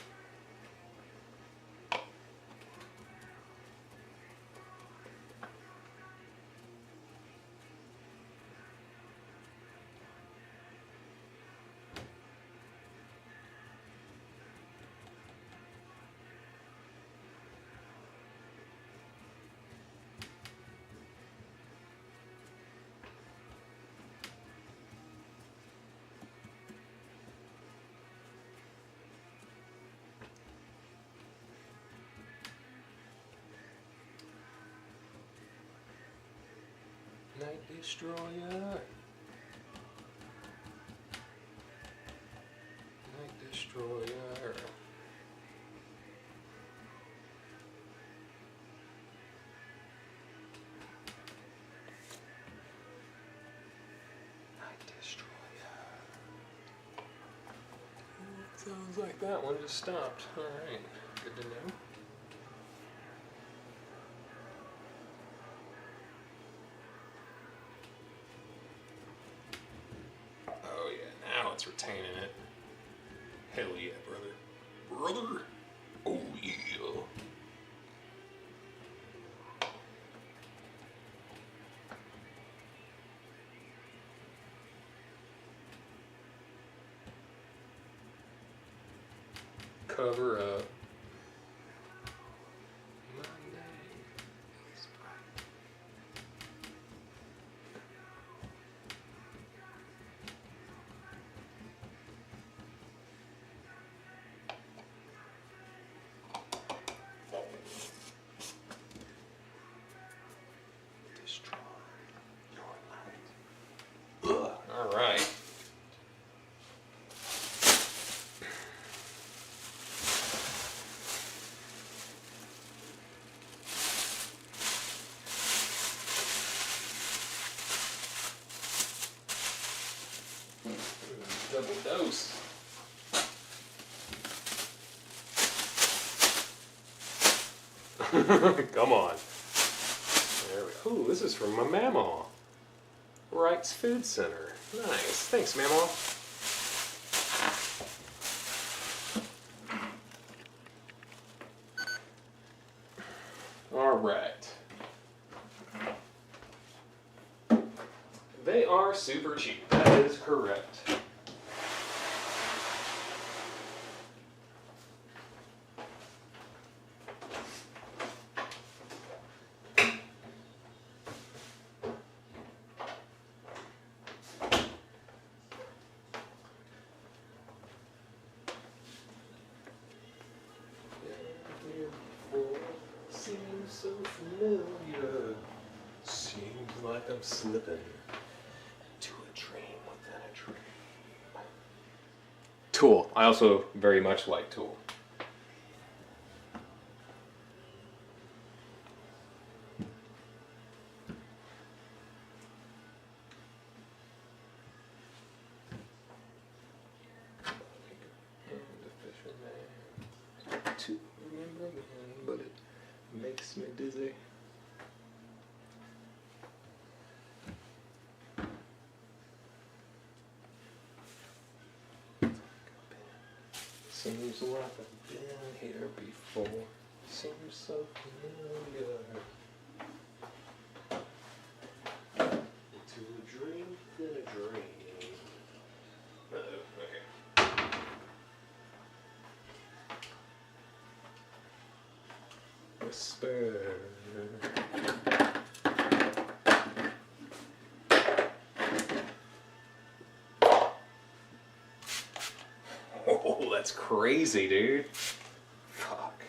Night Destroyer. Night Destroyer. Night Destroyer. Sounds like that one just stopped. Alright, good to know. It's retaining it. Hell yeah, brother. Brother! Oh yeah. Cover up. Alright. Double dose. Come on. There we go. Ooh, this is from my mamaw. Wright's Food Center. Nice. Thanks, mamaw. All right. They are super cheap. That is correct. Seems so familiar. Seems like I'm slipping to a dream within a dream. Tool. I also very much like Tool. To remember again, but it makes me dizzy. Seems like I've been here before. Seems so familiar. To a dream within a dream. Okay. Whisper. Oh, that's crazy, dude. Fuck.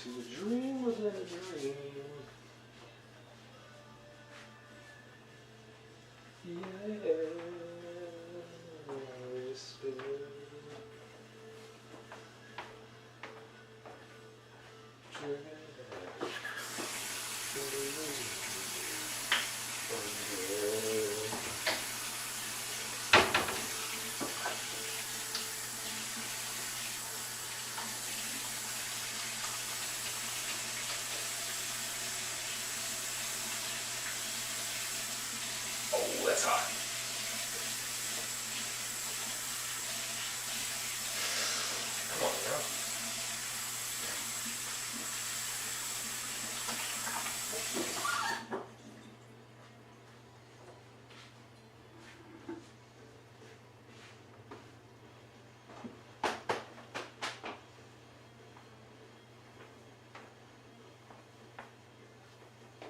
to a dream within a dream. Oh, that's hot. Come on now.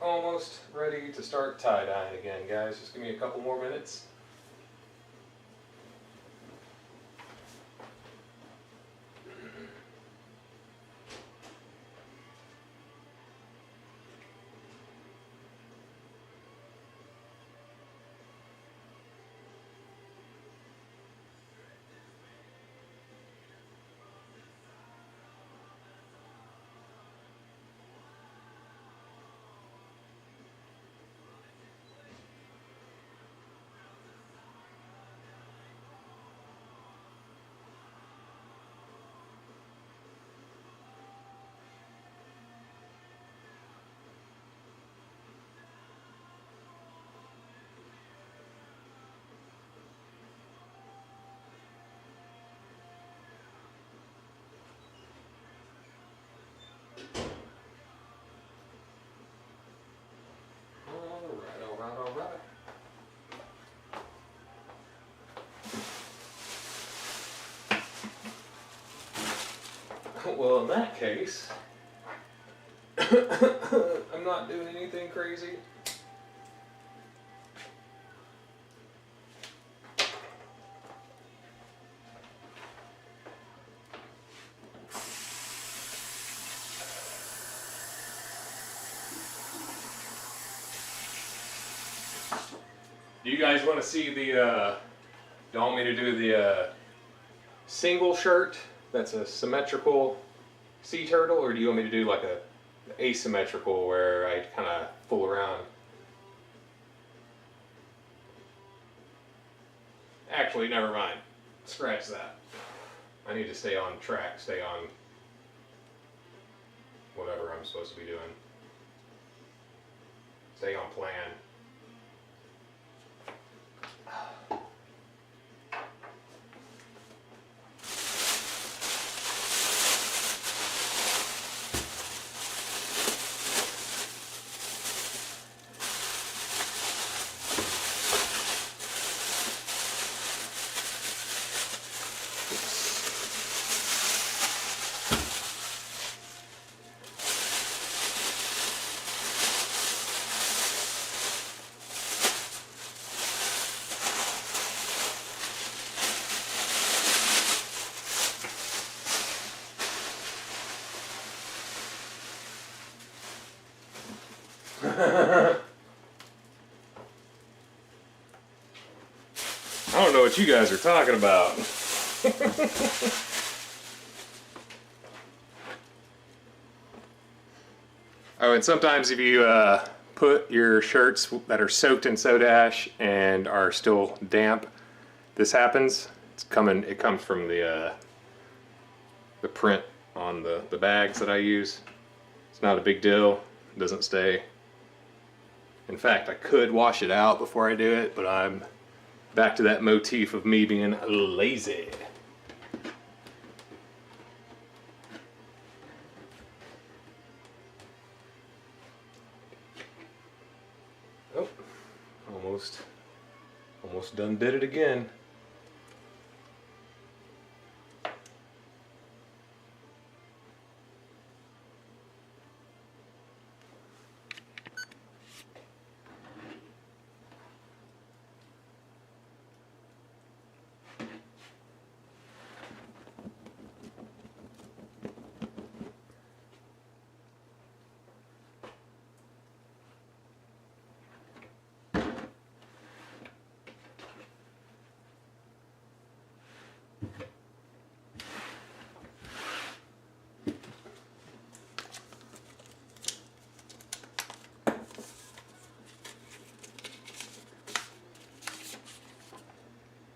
Almost ready to start tie-dyeing again, guys. Just give me a couple more minutes. All right. Well, in that case, I'm not doing anything crazy. Do you guys want to see the, do you want me to do the single shirt that's a symmetrical sea turtle, or do you want me to do like a asymmetrical where I kind of fool around? Actually, never mind. Scratch that. I need to stay on track, stay on whatever I'm supposed to be doing. Stay on plan. I don't know what you guys are talking about. Oh, and sometimes if you put your shirts that are soaked in soda ash and are still damp, this happens. It comes from the print on the bags that I use. It's not a big deal. It doesn't stay. In fact, I could wash it out before I do it, but I'm back to that motif of me being lazy. Oh, almost done did it again.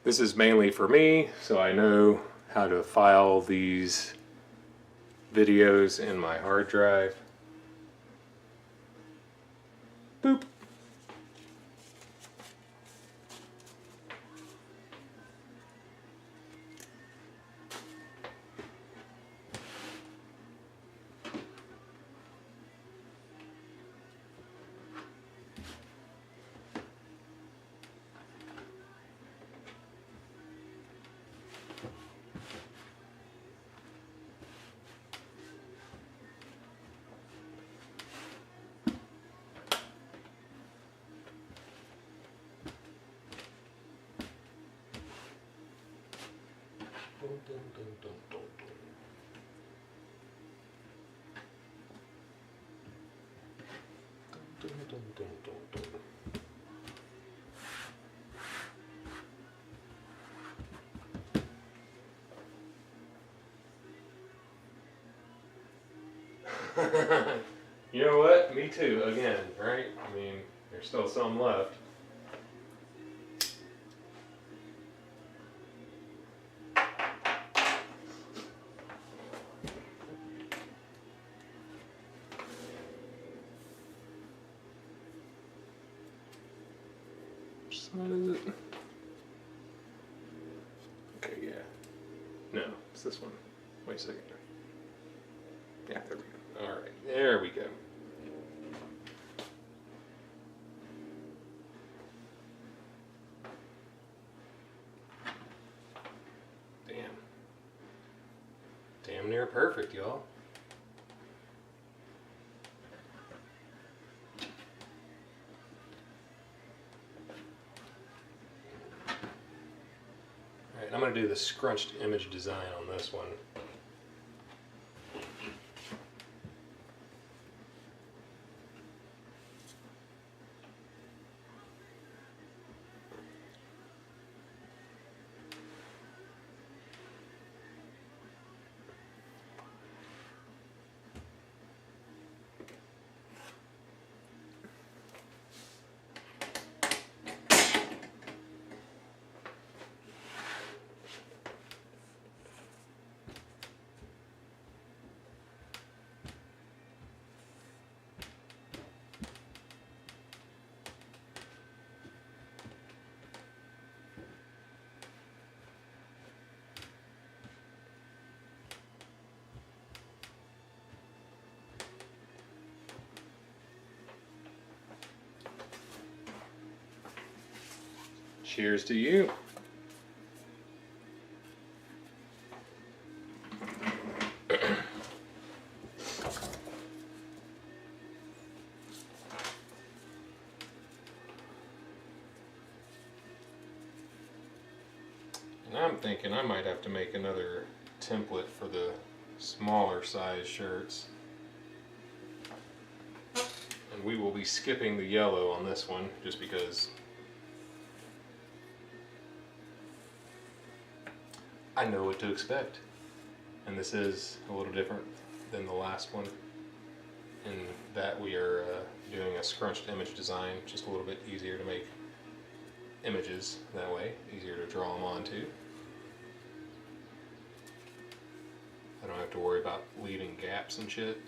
This is mainly for me, so I know how to file these videos in my hard drive. Boop. You know what? Me too, again, right? I mean, there's still some left. Which side is it? Okay, yeah. No, it's this one. Wait a second. Yeah, there we go. Alright, there we go. Damn near perfect, y'all. Alright, I'm going to do the scrunched image design on this one. Cheers to you. And I'm thinking I might have to make another template for the smaller size shirts. And we will be skipping the yellow on this one just because I know what to expect. And this is a little different than the last one in that we are doing a scrunched image design, just a little bit easier to make images that way, easier to draw them onto. I don't have to worry about leaving gaps and shit.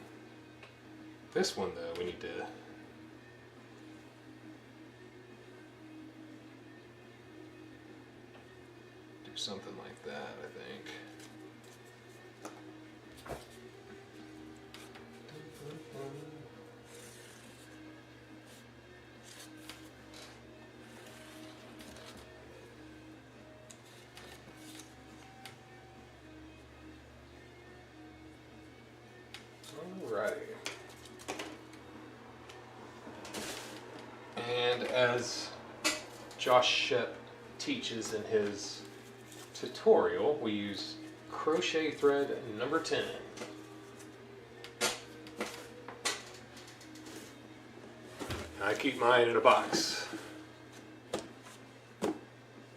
This one though, we need to do something like that, I think. Alrighty. And as Josh Shep teaches in his tutorial, we use crochet thread number 10. I keep mine in a box.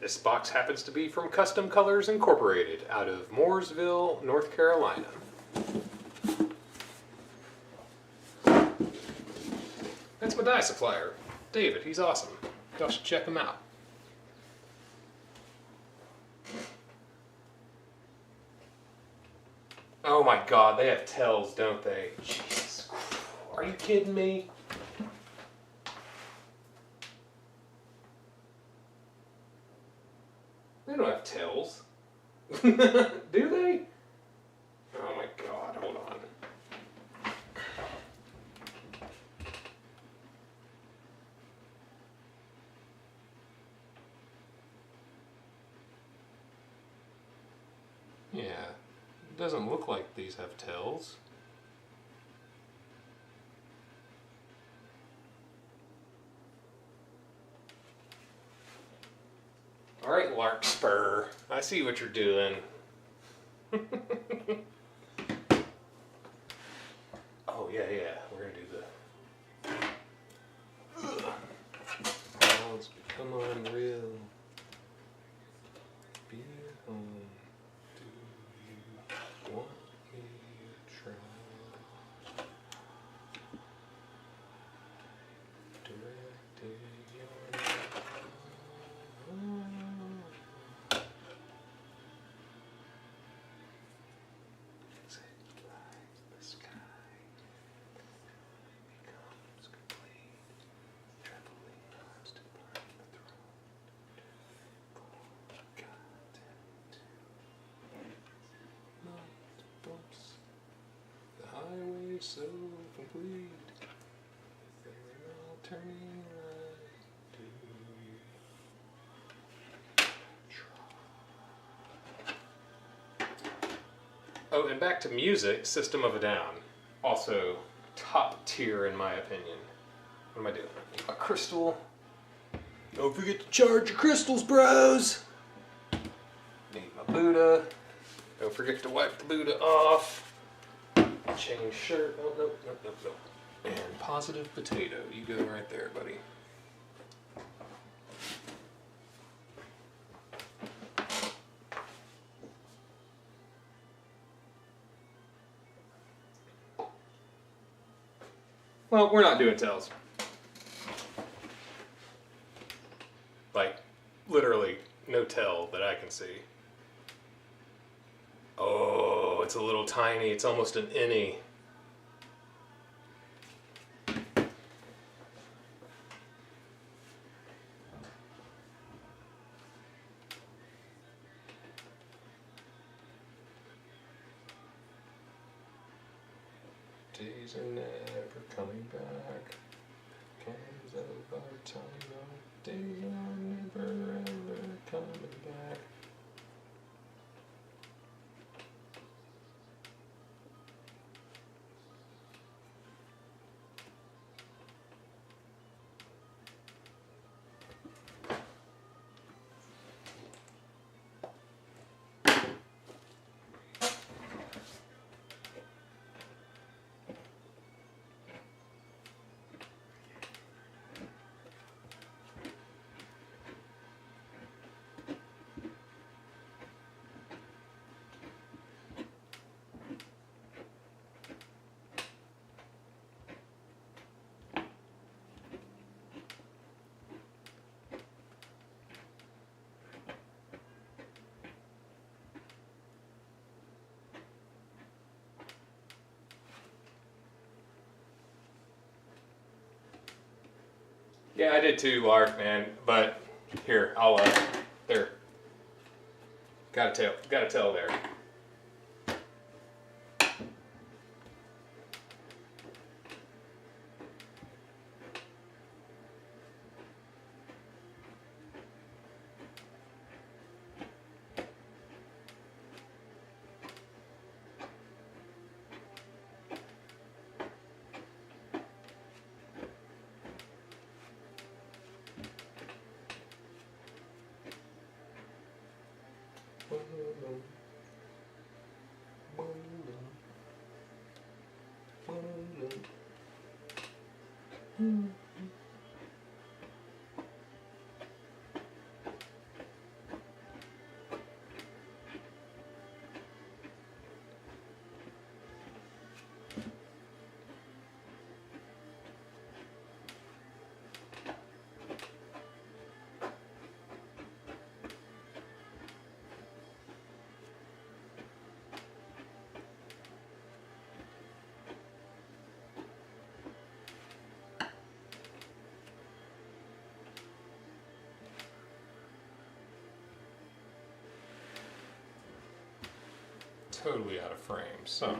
This box happens to be from Custom Colors Incorporated out of Mooresville, North Carolina. That's my dye supplier, David. He's awesome. Y'all should check him out. Oh my god, they have tails, don't they? Jesus. Are you kidding me? They don't have tails. Do they? Oh my god, hold on. Yeah, it doesn't look like these have tails. Alright, Larkspur, I see what you're doing. Oh, yeah, we're gonna do the... Clouds become unreal. Be home. Do you want me to try? Directing your the sky becomes complete, traveling us to find the throne. Content, not bumps. The highway so complete, they're all turning right to you. Oh, and back to music, System of a Down. Also top tier in my opinion. What am I doing? A crystal. Don't forget to charge your crystals, bros! Need my Buddha. Don't forget to wipe the Buddha off. Change shirt. Oh, nope. And Positive Potato. You go right there, buddy. Well, we're not doing tails. Like, literally, no tail that I can see. Oh, it's a little tiny. It's almost an innie. Days are never coming back. Comes of our time. Days are never ever coming back. Yeah, I did too, Lark, man. But here, I'll there. Got a tail there. totally out of frame. Sorry.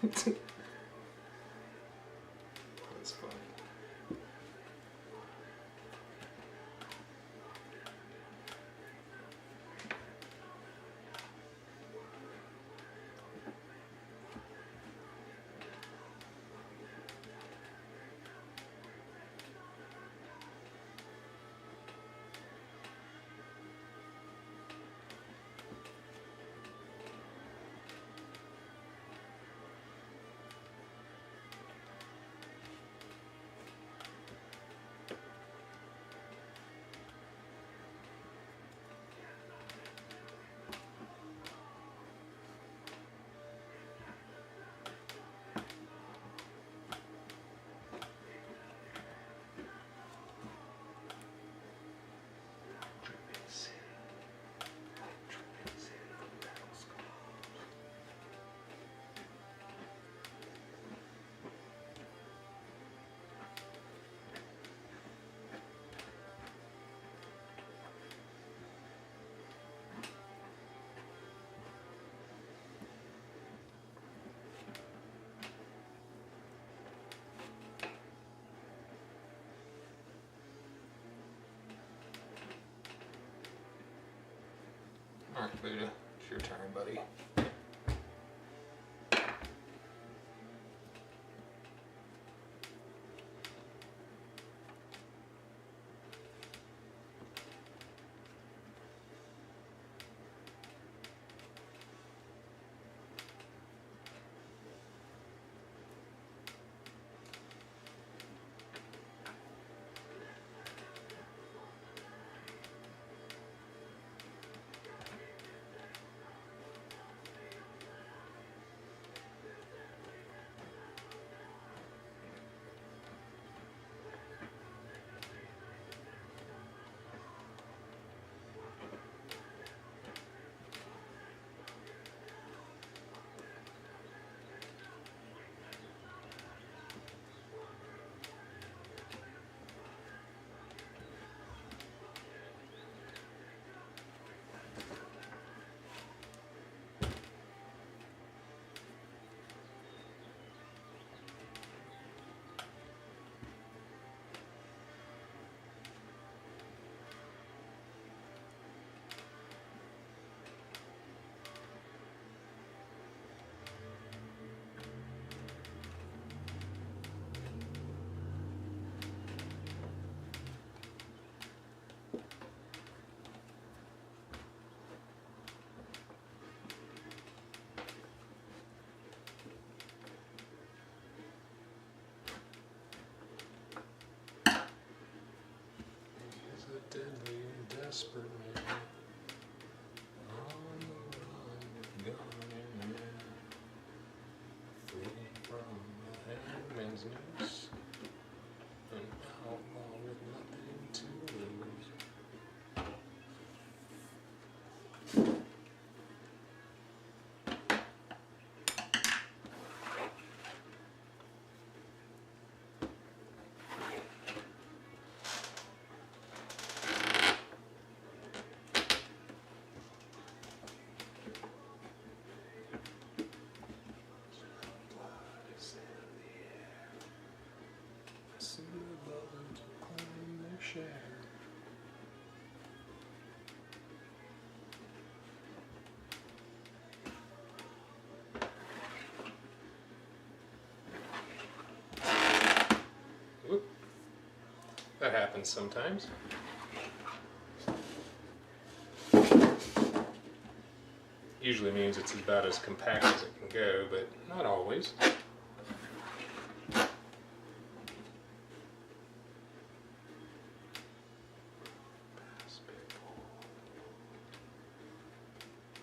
That's funny. All right, Buddha, it's your turn, buddy. Deadly and desperate man, on the run with gun in hand, freedom from the hangman's noose, an outlaw with nothing to lose. happens sometimes. Usually means it's about as compact as it can go, but not always.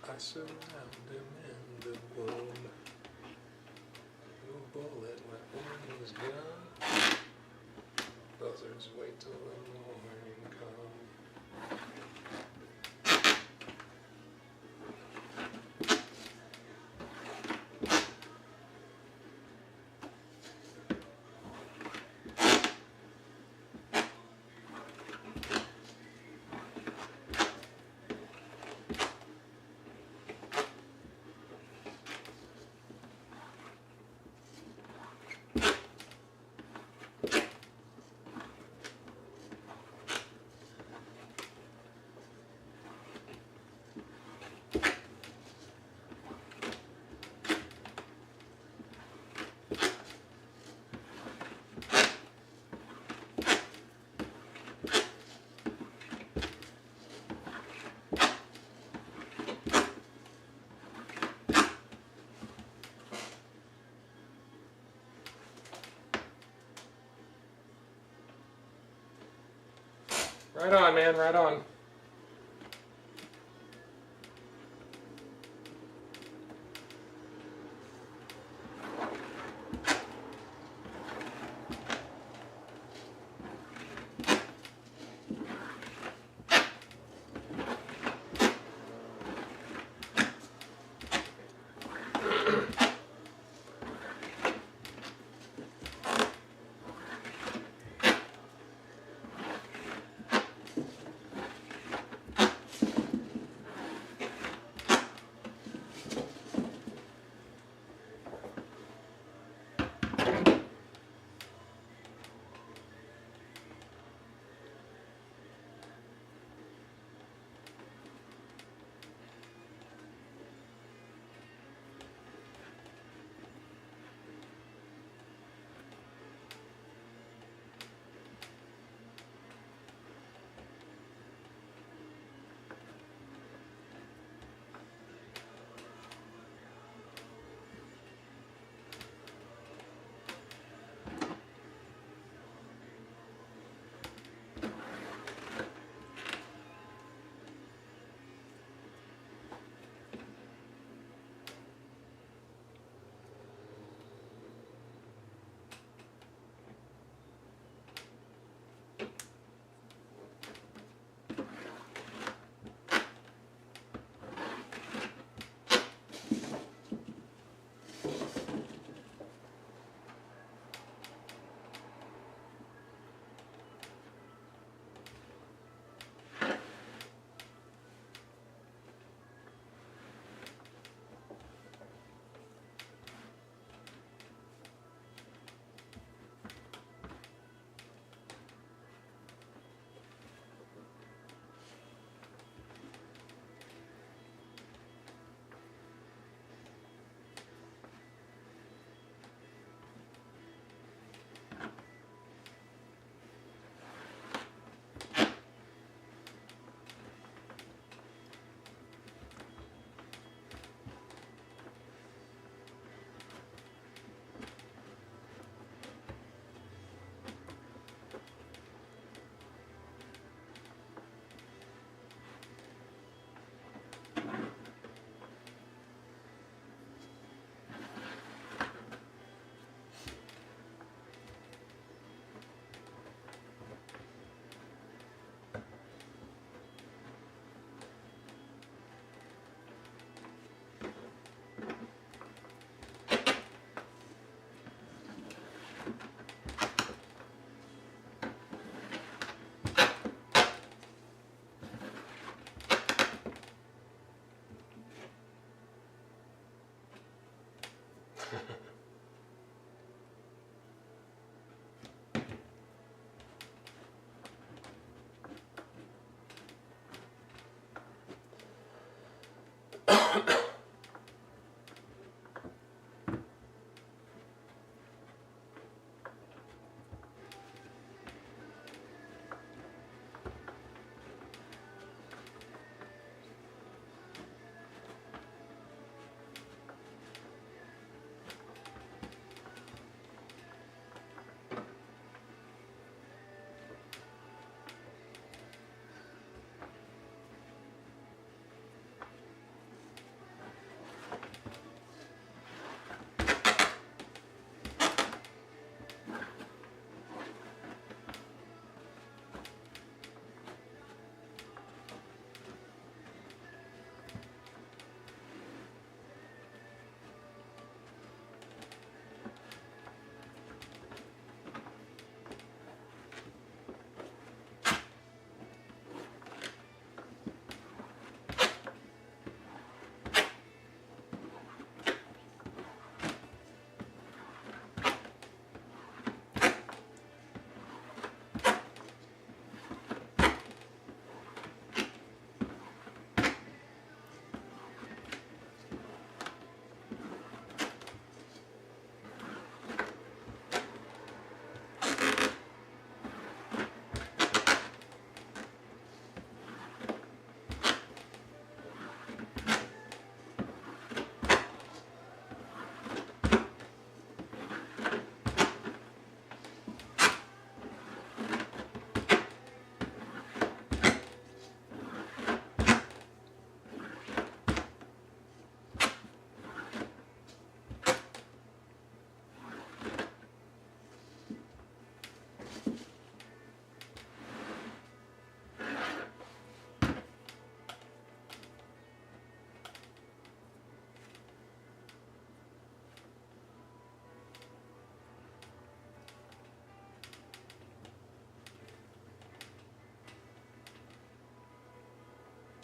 I surround him in the wound. No bullet weapon is gone. Buzzards wait till the morning comes. Right on, man, right on.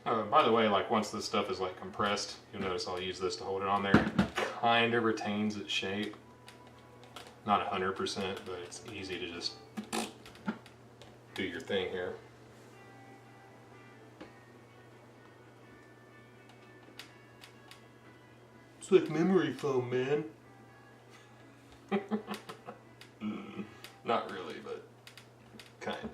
By the way, like once this stuff is like compressed, you'll notice I'll use this to hold it on there. It kind of retains its shape. Not 100%, but it's easy to just do your thing here. It's like memory foam, man. Not really, but kind of.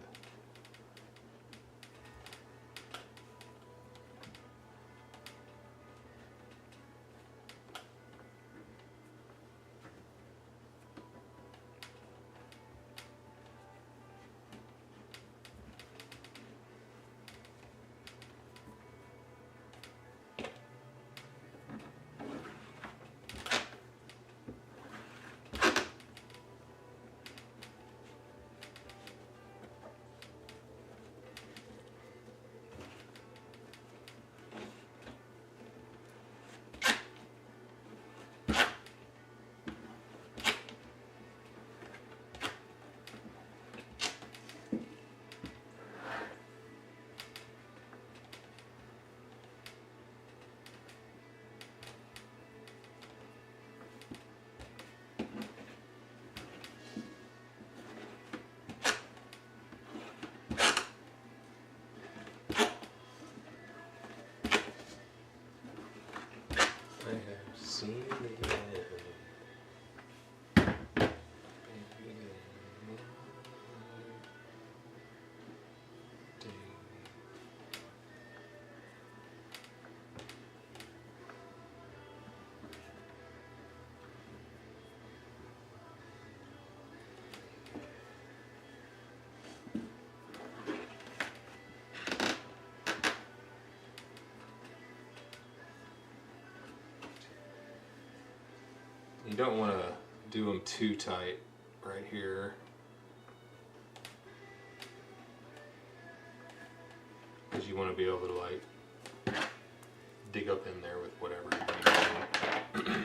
I have seen it again. You don't want to do them too tight right here, because you want to be able to like dig up in there with whatever you're using.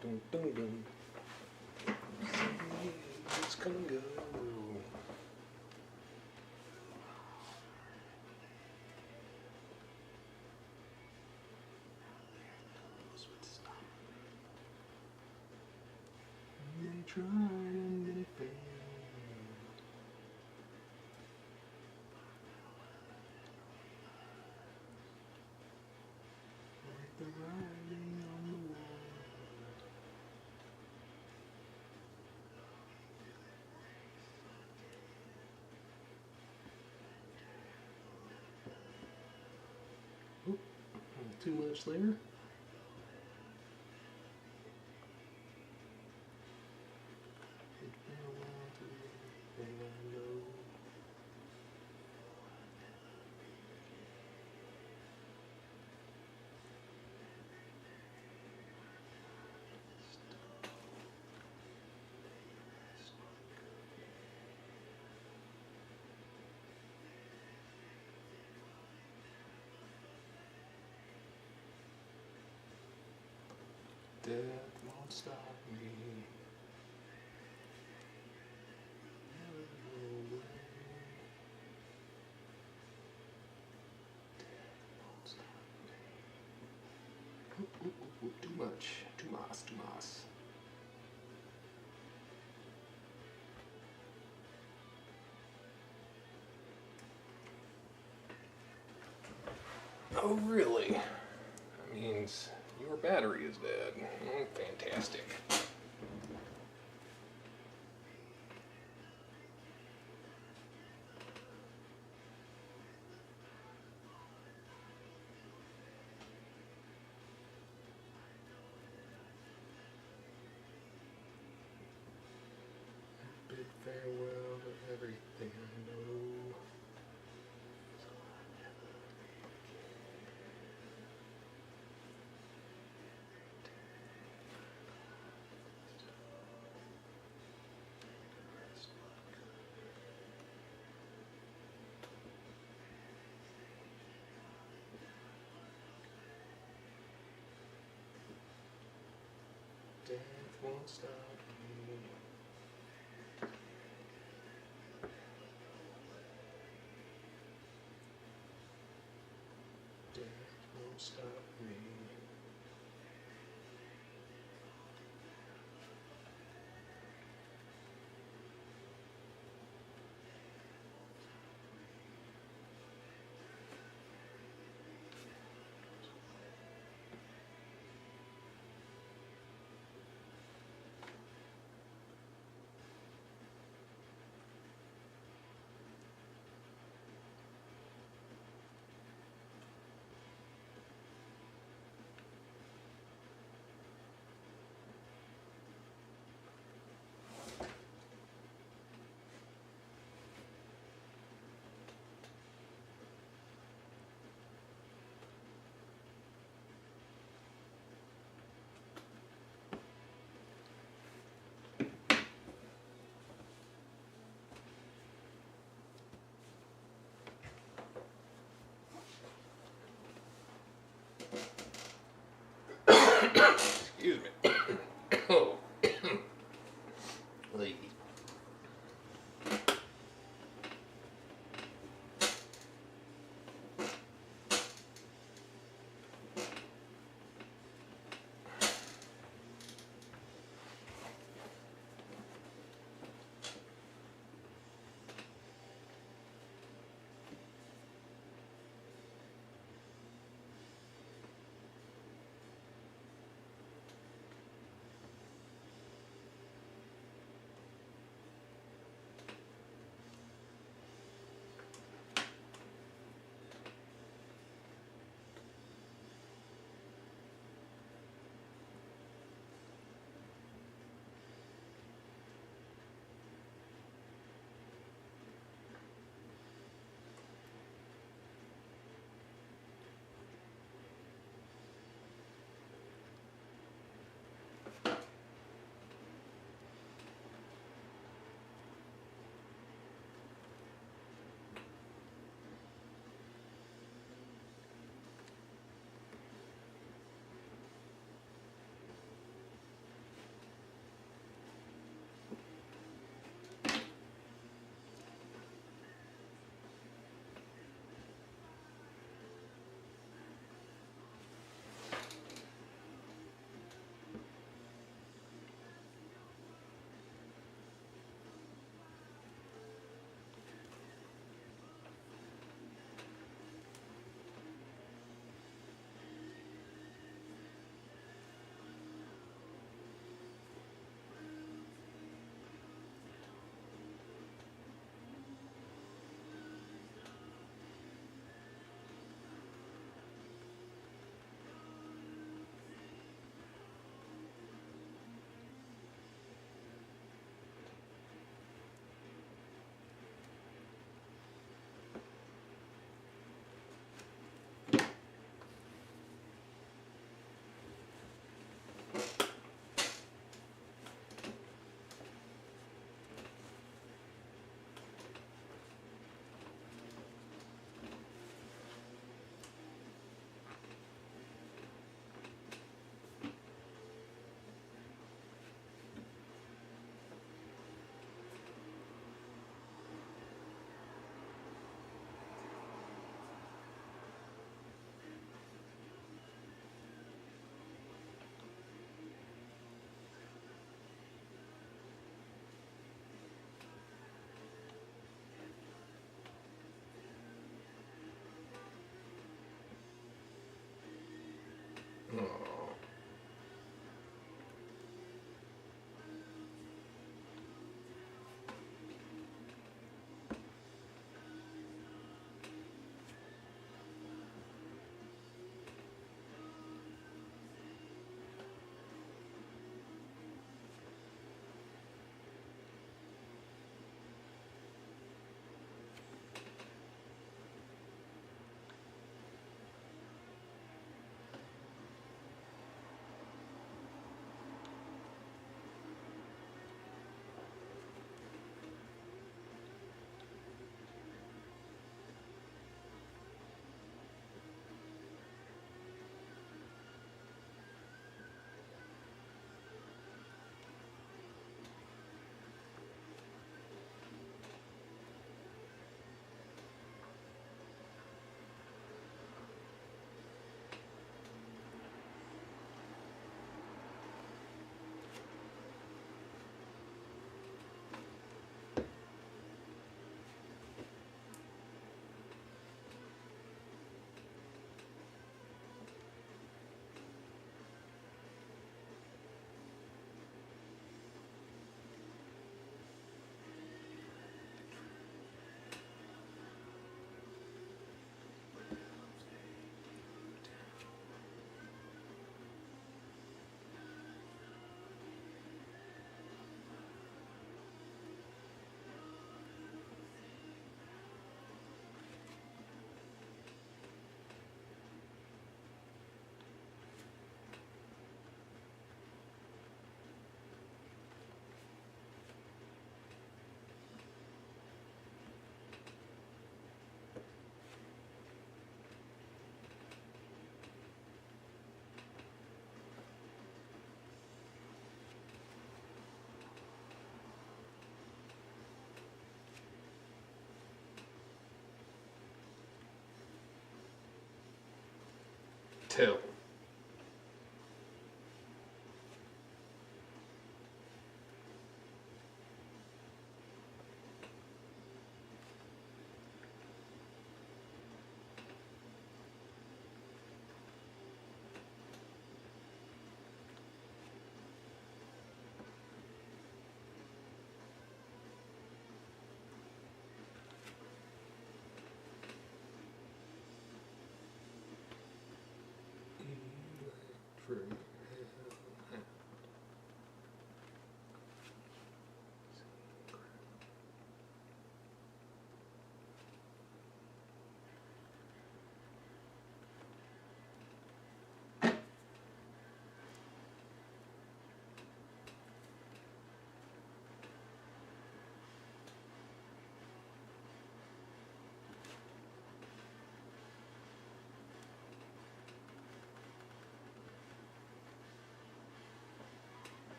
dun, dun, dun, dun. It's Congo. They tried and they failed. Like the writing on the wall. Oop, too much there. It's been a while to everything I know. Death won't stop me. Too much. Too much. Too much. Oh, really? That means your battery is dead. Oh, fantastic. Bid farewell to everything I know. Death won't stop me. Death won't stop me. Oh. Till.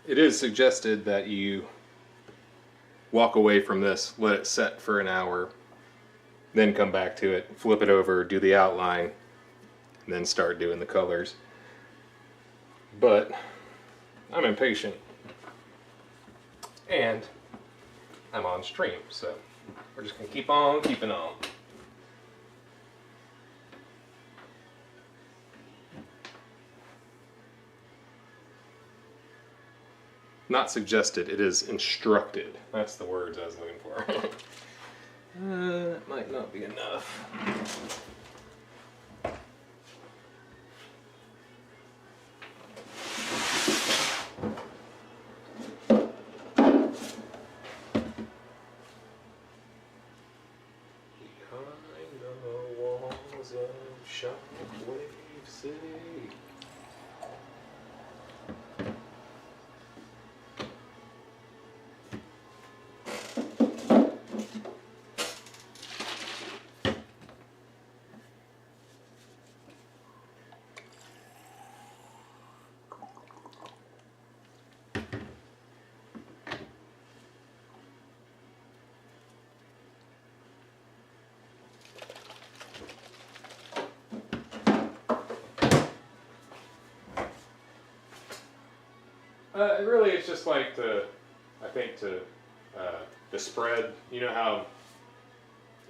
It is suggested that you walk away from this, let it set for an hour, then come back to it, flip it over, do the outline, and then start doing the colors. But I'm impatient. And I'm on stream, so we're just going to keep on keeping on. Not suggested, it is instructed. That's the words I was looking for. That might not be enough. Behind the walls of Shockwave City. Really, it's just like I think the spread. You know how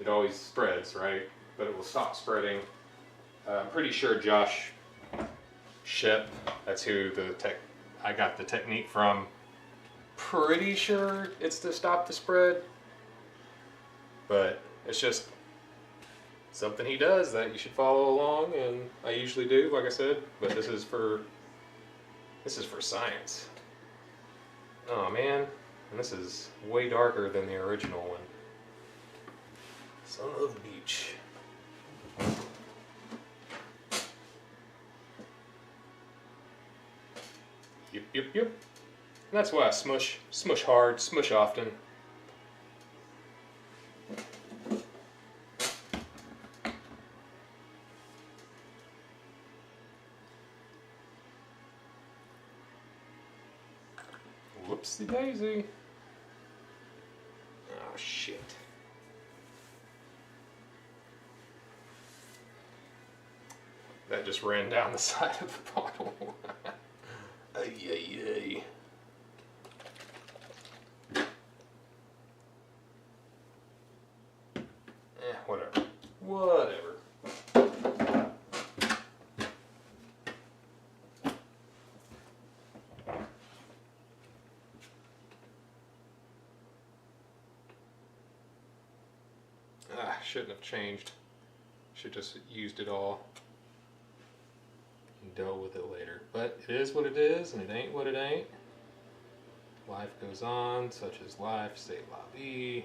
it always spreads, right? But it will stop spreading. I'm pretty sure Josh Shep, that's who I got the technique from. Pretty sure it's to stop the spread, but it's just something he does that you should follow along, and I usually do, like I said. But this is for science. Oh man, and this is way darker than the original one. Son of a beach. Yep. And that's why I smush hard, smush often. Whoopsie daisy. Oh shit. That just ran down the side of the bottle. Ay. Whatever. Shouldn't have changed. Should just used it all and dealt with it later. But it is what it is, and it ain't what it ain't. Life goes on, such as life, c'est la vie.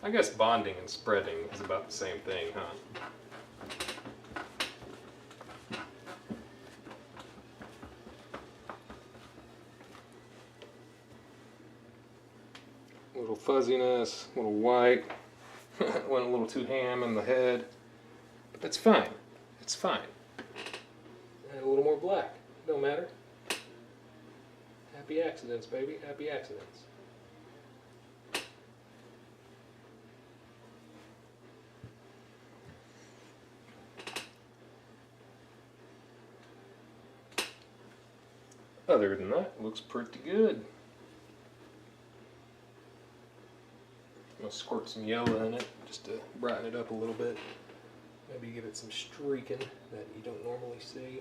I guess bonding and spreading is about the same thing, huh? A little fuzziness, a little white, went a little too ham in the head, but that's fine. It's fine. And a little more black, don't matter. Happy accidents, baby, happy accidents. Other than that, it looks pretty good. I'm gonna squirt some yellow in it just to brighten it up a little bit. Maybe give it some streaking that you don't normally see.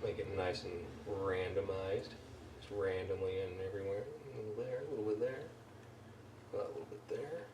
Make it nice and randomized. Just randomly in everywhere. A little there, a little bit there, a little bit there.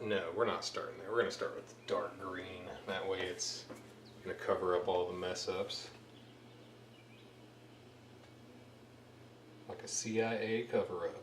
No, we're not starting there. We're going to start with dark green. That way it's going to cover up all the mess ups. Like a CIA cover up.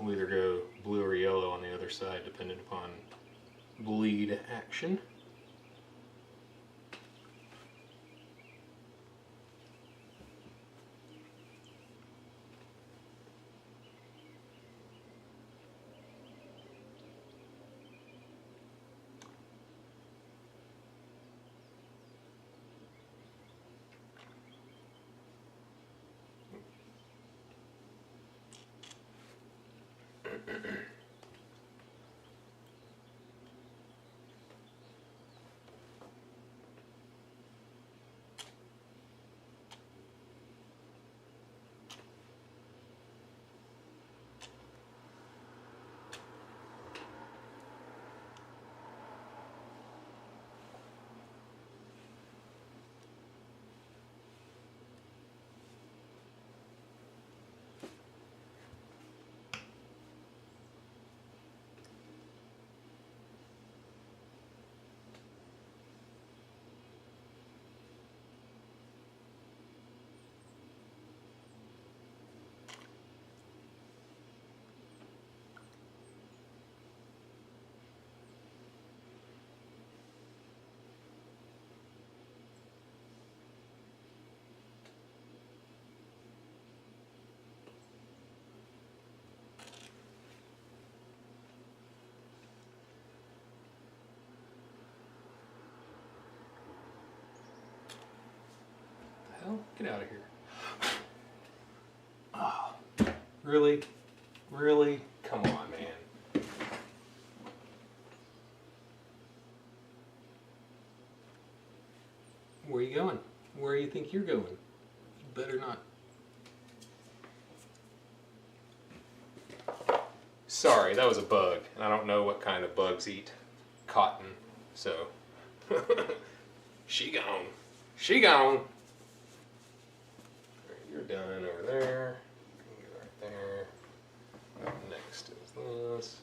We'll either go blue or yellow on the other side depending upon bleed action. Hell, get out of here. Oh, really? Really? Come on, man. Where are you going? Where do you think you're going? You better not. Sorry, that was a bug. I don't know what kind of bugs eat cotton, so. She gone. She gone. You're done over there. You're right there. Next is this.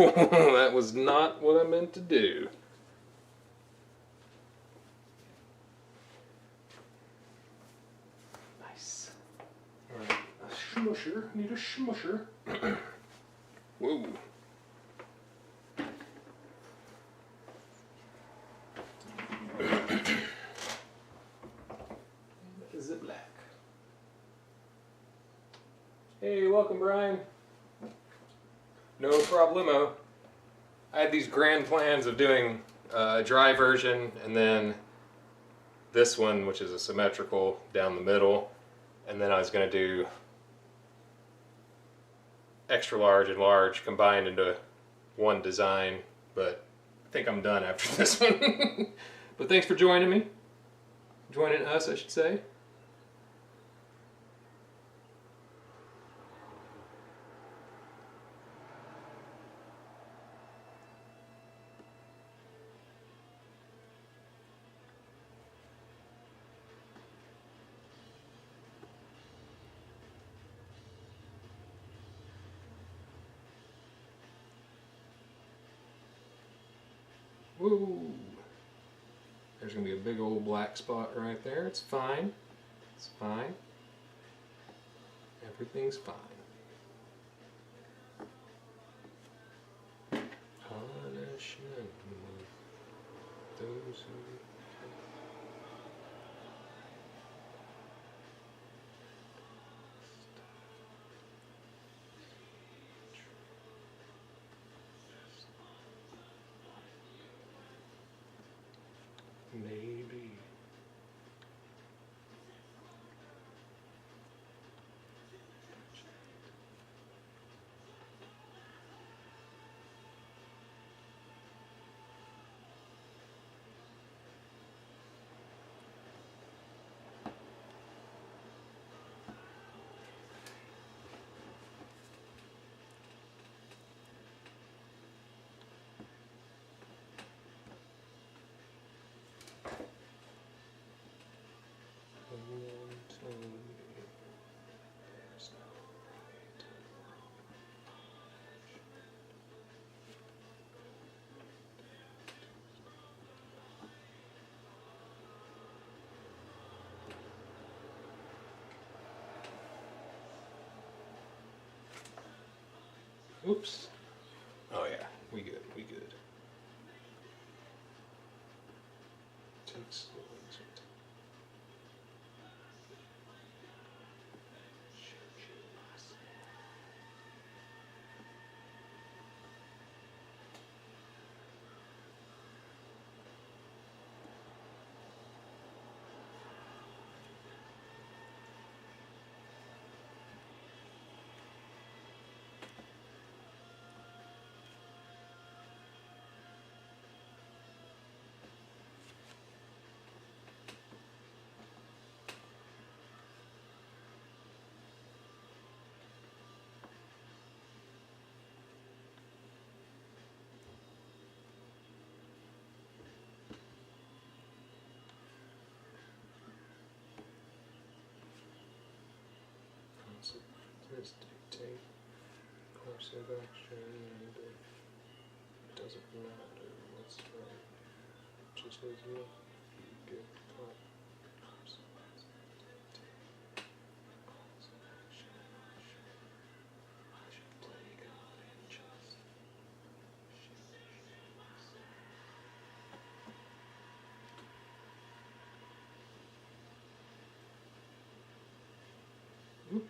That was not what I meant to do. Nice. Alright, a smusher. Need a smusher. Whoa. Ziploc. Hey, welcome, Brian. No problemo. I had these grand plans of doing a dry version and then this one, which is a symmetrical down the middle, and then I was going to do extra large and large combined into one design, but I think I'm done after this one. But thanks for joining me. Joining us, I should say. Woo! There's going to be a big old black spot right there. It's fine. It's fine. Everything's fine. Punishment. Those who... Maybe. Oops. Oh yeah, we good, we good. Takes a little bit. Consequences dictate course of action, and it doesn't matter what's right, just as you get caught. Consequences dictate course of action. I should play God and just. Oop.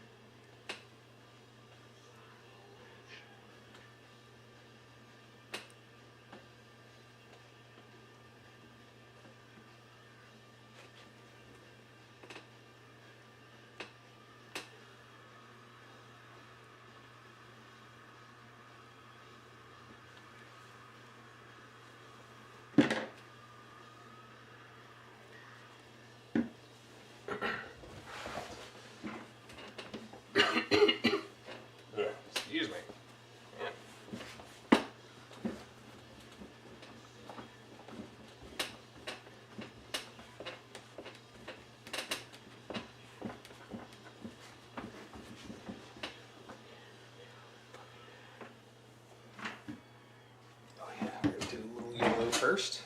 first.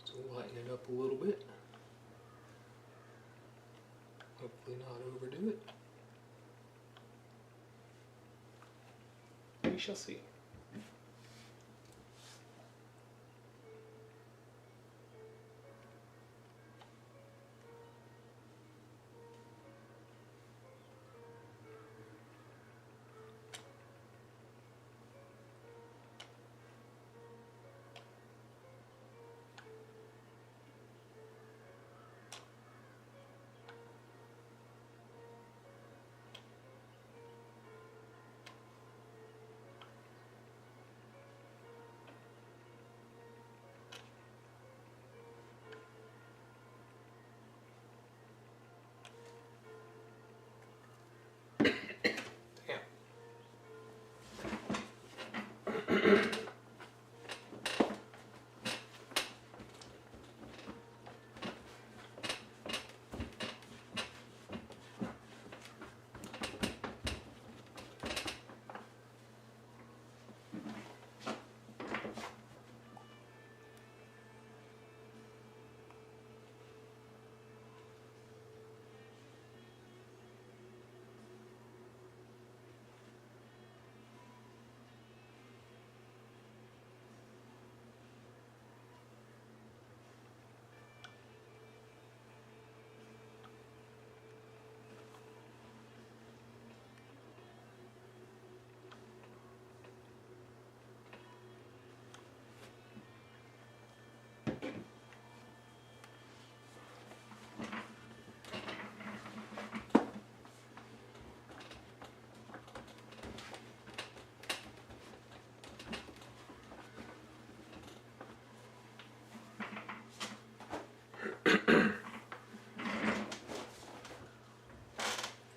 So lighten it up a little bit. Hopefully not overdo it. We shall see.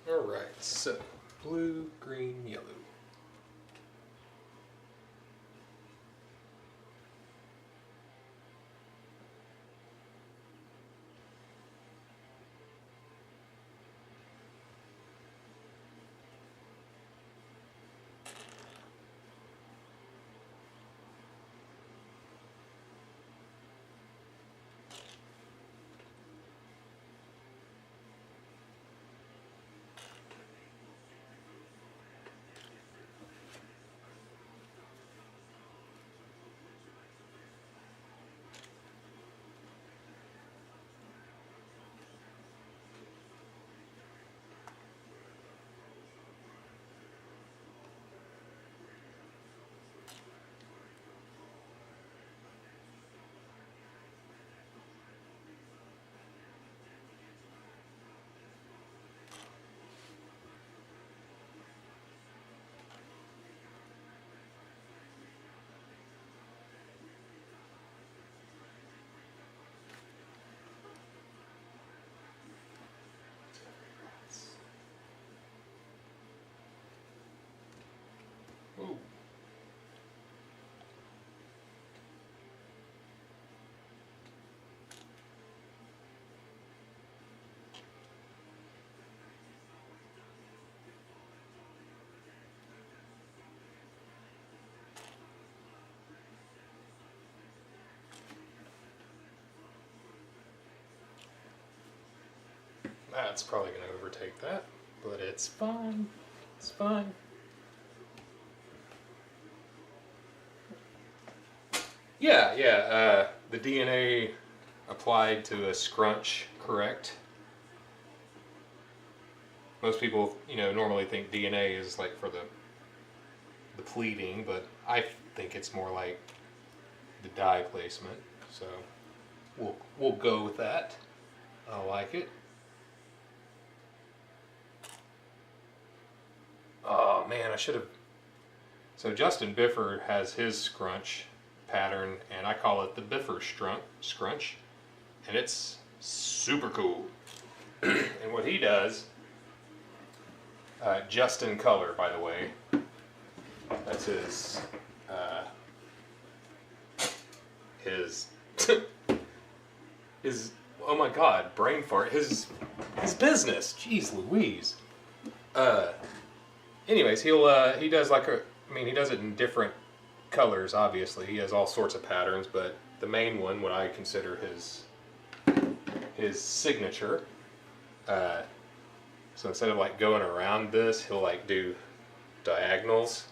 Alright, so blue, green, yellow. Ooh. That's probably going to overtake that, but it's fine. It's fine. Yeah, the DNA applied to a scrunch, correct? Most people, normally think DNA is like for the pleating, but I think it's more like the dye placement. So we'll go with that. I like it. Oh man, I should have. So Justin Biffer has his scrunch pattern, and I call it the Biffer scrunch, and it's super cool. And what he does, Justin Color, by the way, that's his oh my god, brain fart, his business. Jeez Louise. Anyways, he does he does it in different colors, obviously. He has all sorts of patterns, but the main one, what I consider his signature. So instead of like going around this, he'll like do diagonals.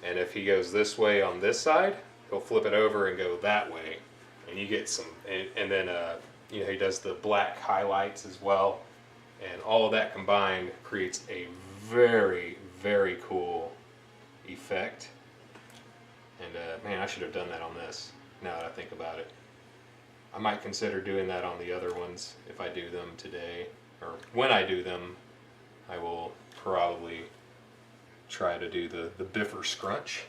And if he goes this way on this side, he'll flip it over and go that way. And you get some, and then you know, he does the black highlights as well. And all of that combined creates a very, very cool effect. And man, I should have done that on this, now that I think about it. I might consider doing that on the other ones if I do them today. Or when I do them, I will probably try to do the Biffer Scrunch.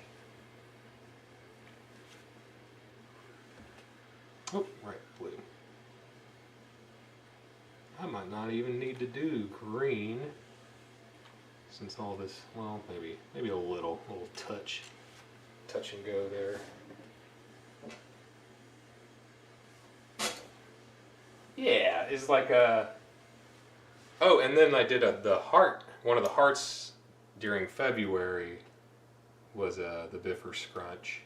Oh, right, blue. I might not even need to do green, since all this, well, maybe a little touch and go there. Yeah, it's like a. Oh, and then I did the heart. One of the hearts during February was the Biffer Scrunch.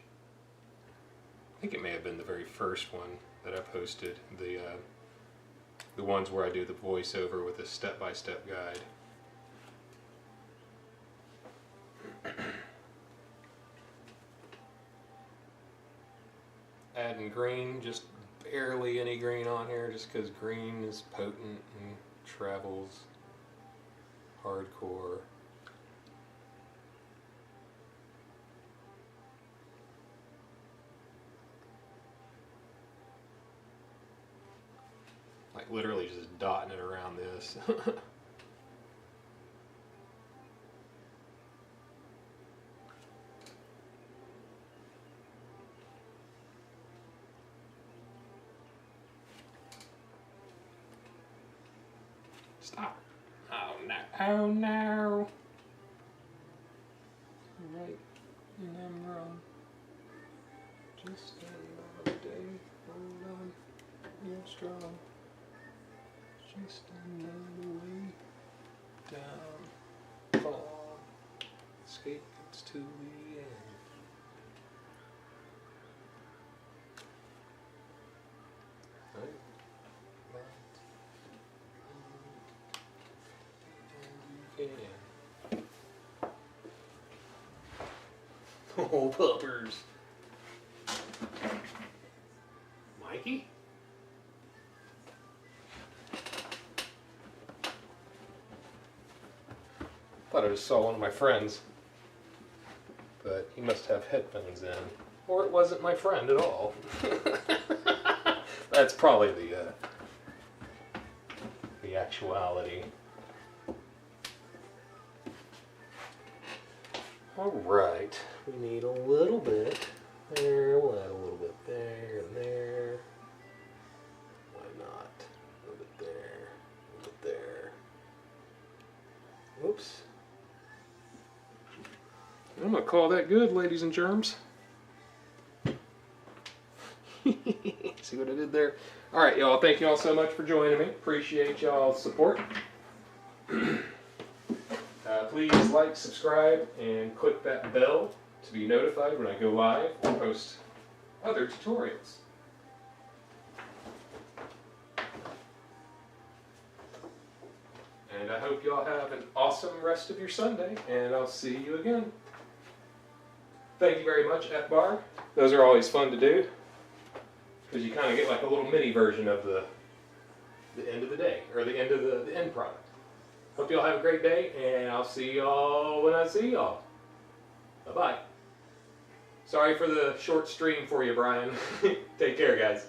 I think it may have been the very first one that I posted. The ones where I do the voiceover with a step-by-step guide. Adding green, just barely any green on here, just because green is potent and travels hardcore. Like literally just dotting it around this. Stop. Oh no. Oh no. Right. And I'm wrong. Just another day. Hold on. You're strong. Just another way down. Fall. Escape gets to the end. Right. Oh, puppers. Mikey? Thought I just saw one of my friends, but he must have headphones in, or it wasn't my friend at all. That's probably the actuality. All right, we need a little bit there. We'll add a little bit there and there. Why not? A little bit there, a little bit there. Whoops. I'm gonna call that good, ladies and germs. See what I did there? All right, y'all. Thank you all so much for joining me. Appreciate y'all's support. Please like, subscribe, and click that bell to be notified when I go live or post other tutorials. And I hope y'all have an awesome rest of your Sunday, and I'll see you again. Thank you very much, F-Bar. Those are always fun to do, because you kind of get like a little mini version of the end of the day, or the end of the end product. Hope y'all have a great day, and I'll see y'all when I see y'all. Bye-bye. Sorry for the short stream for you, Brian. Take care, guys.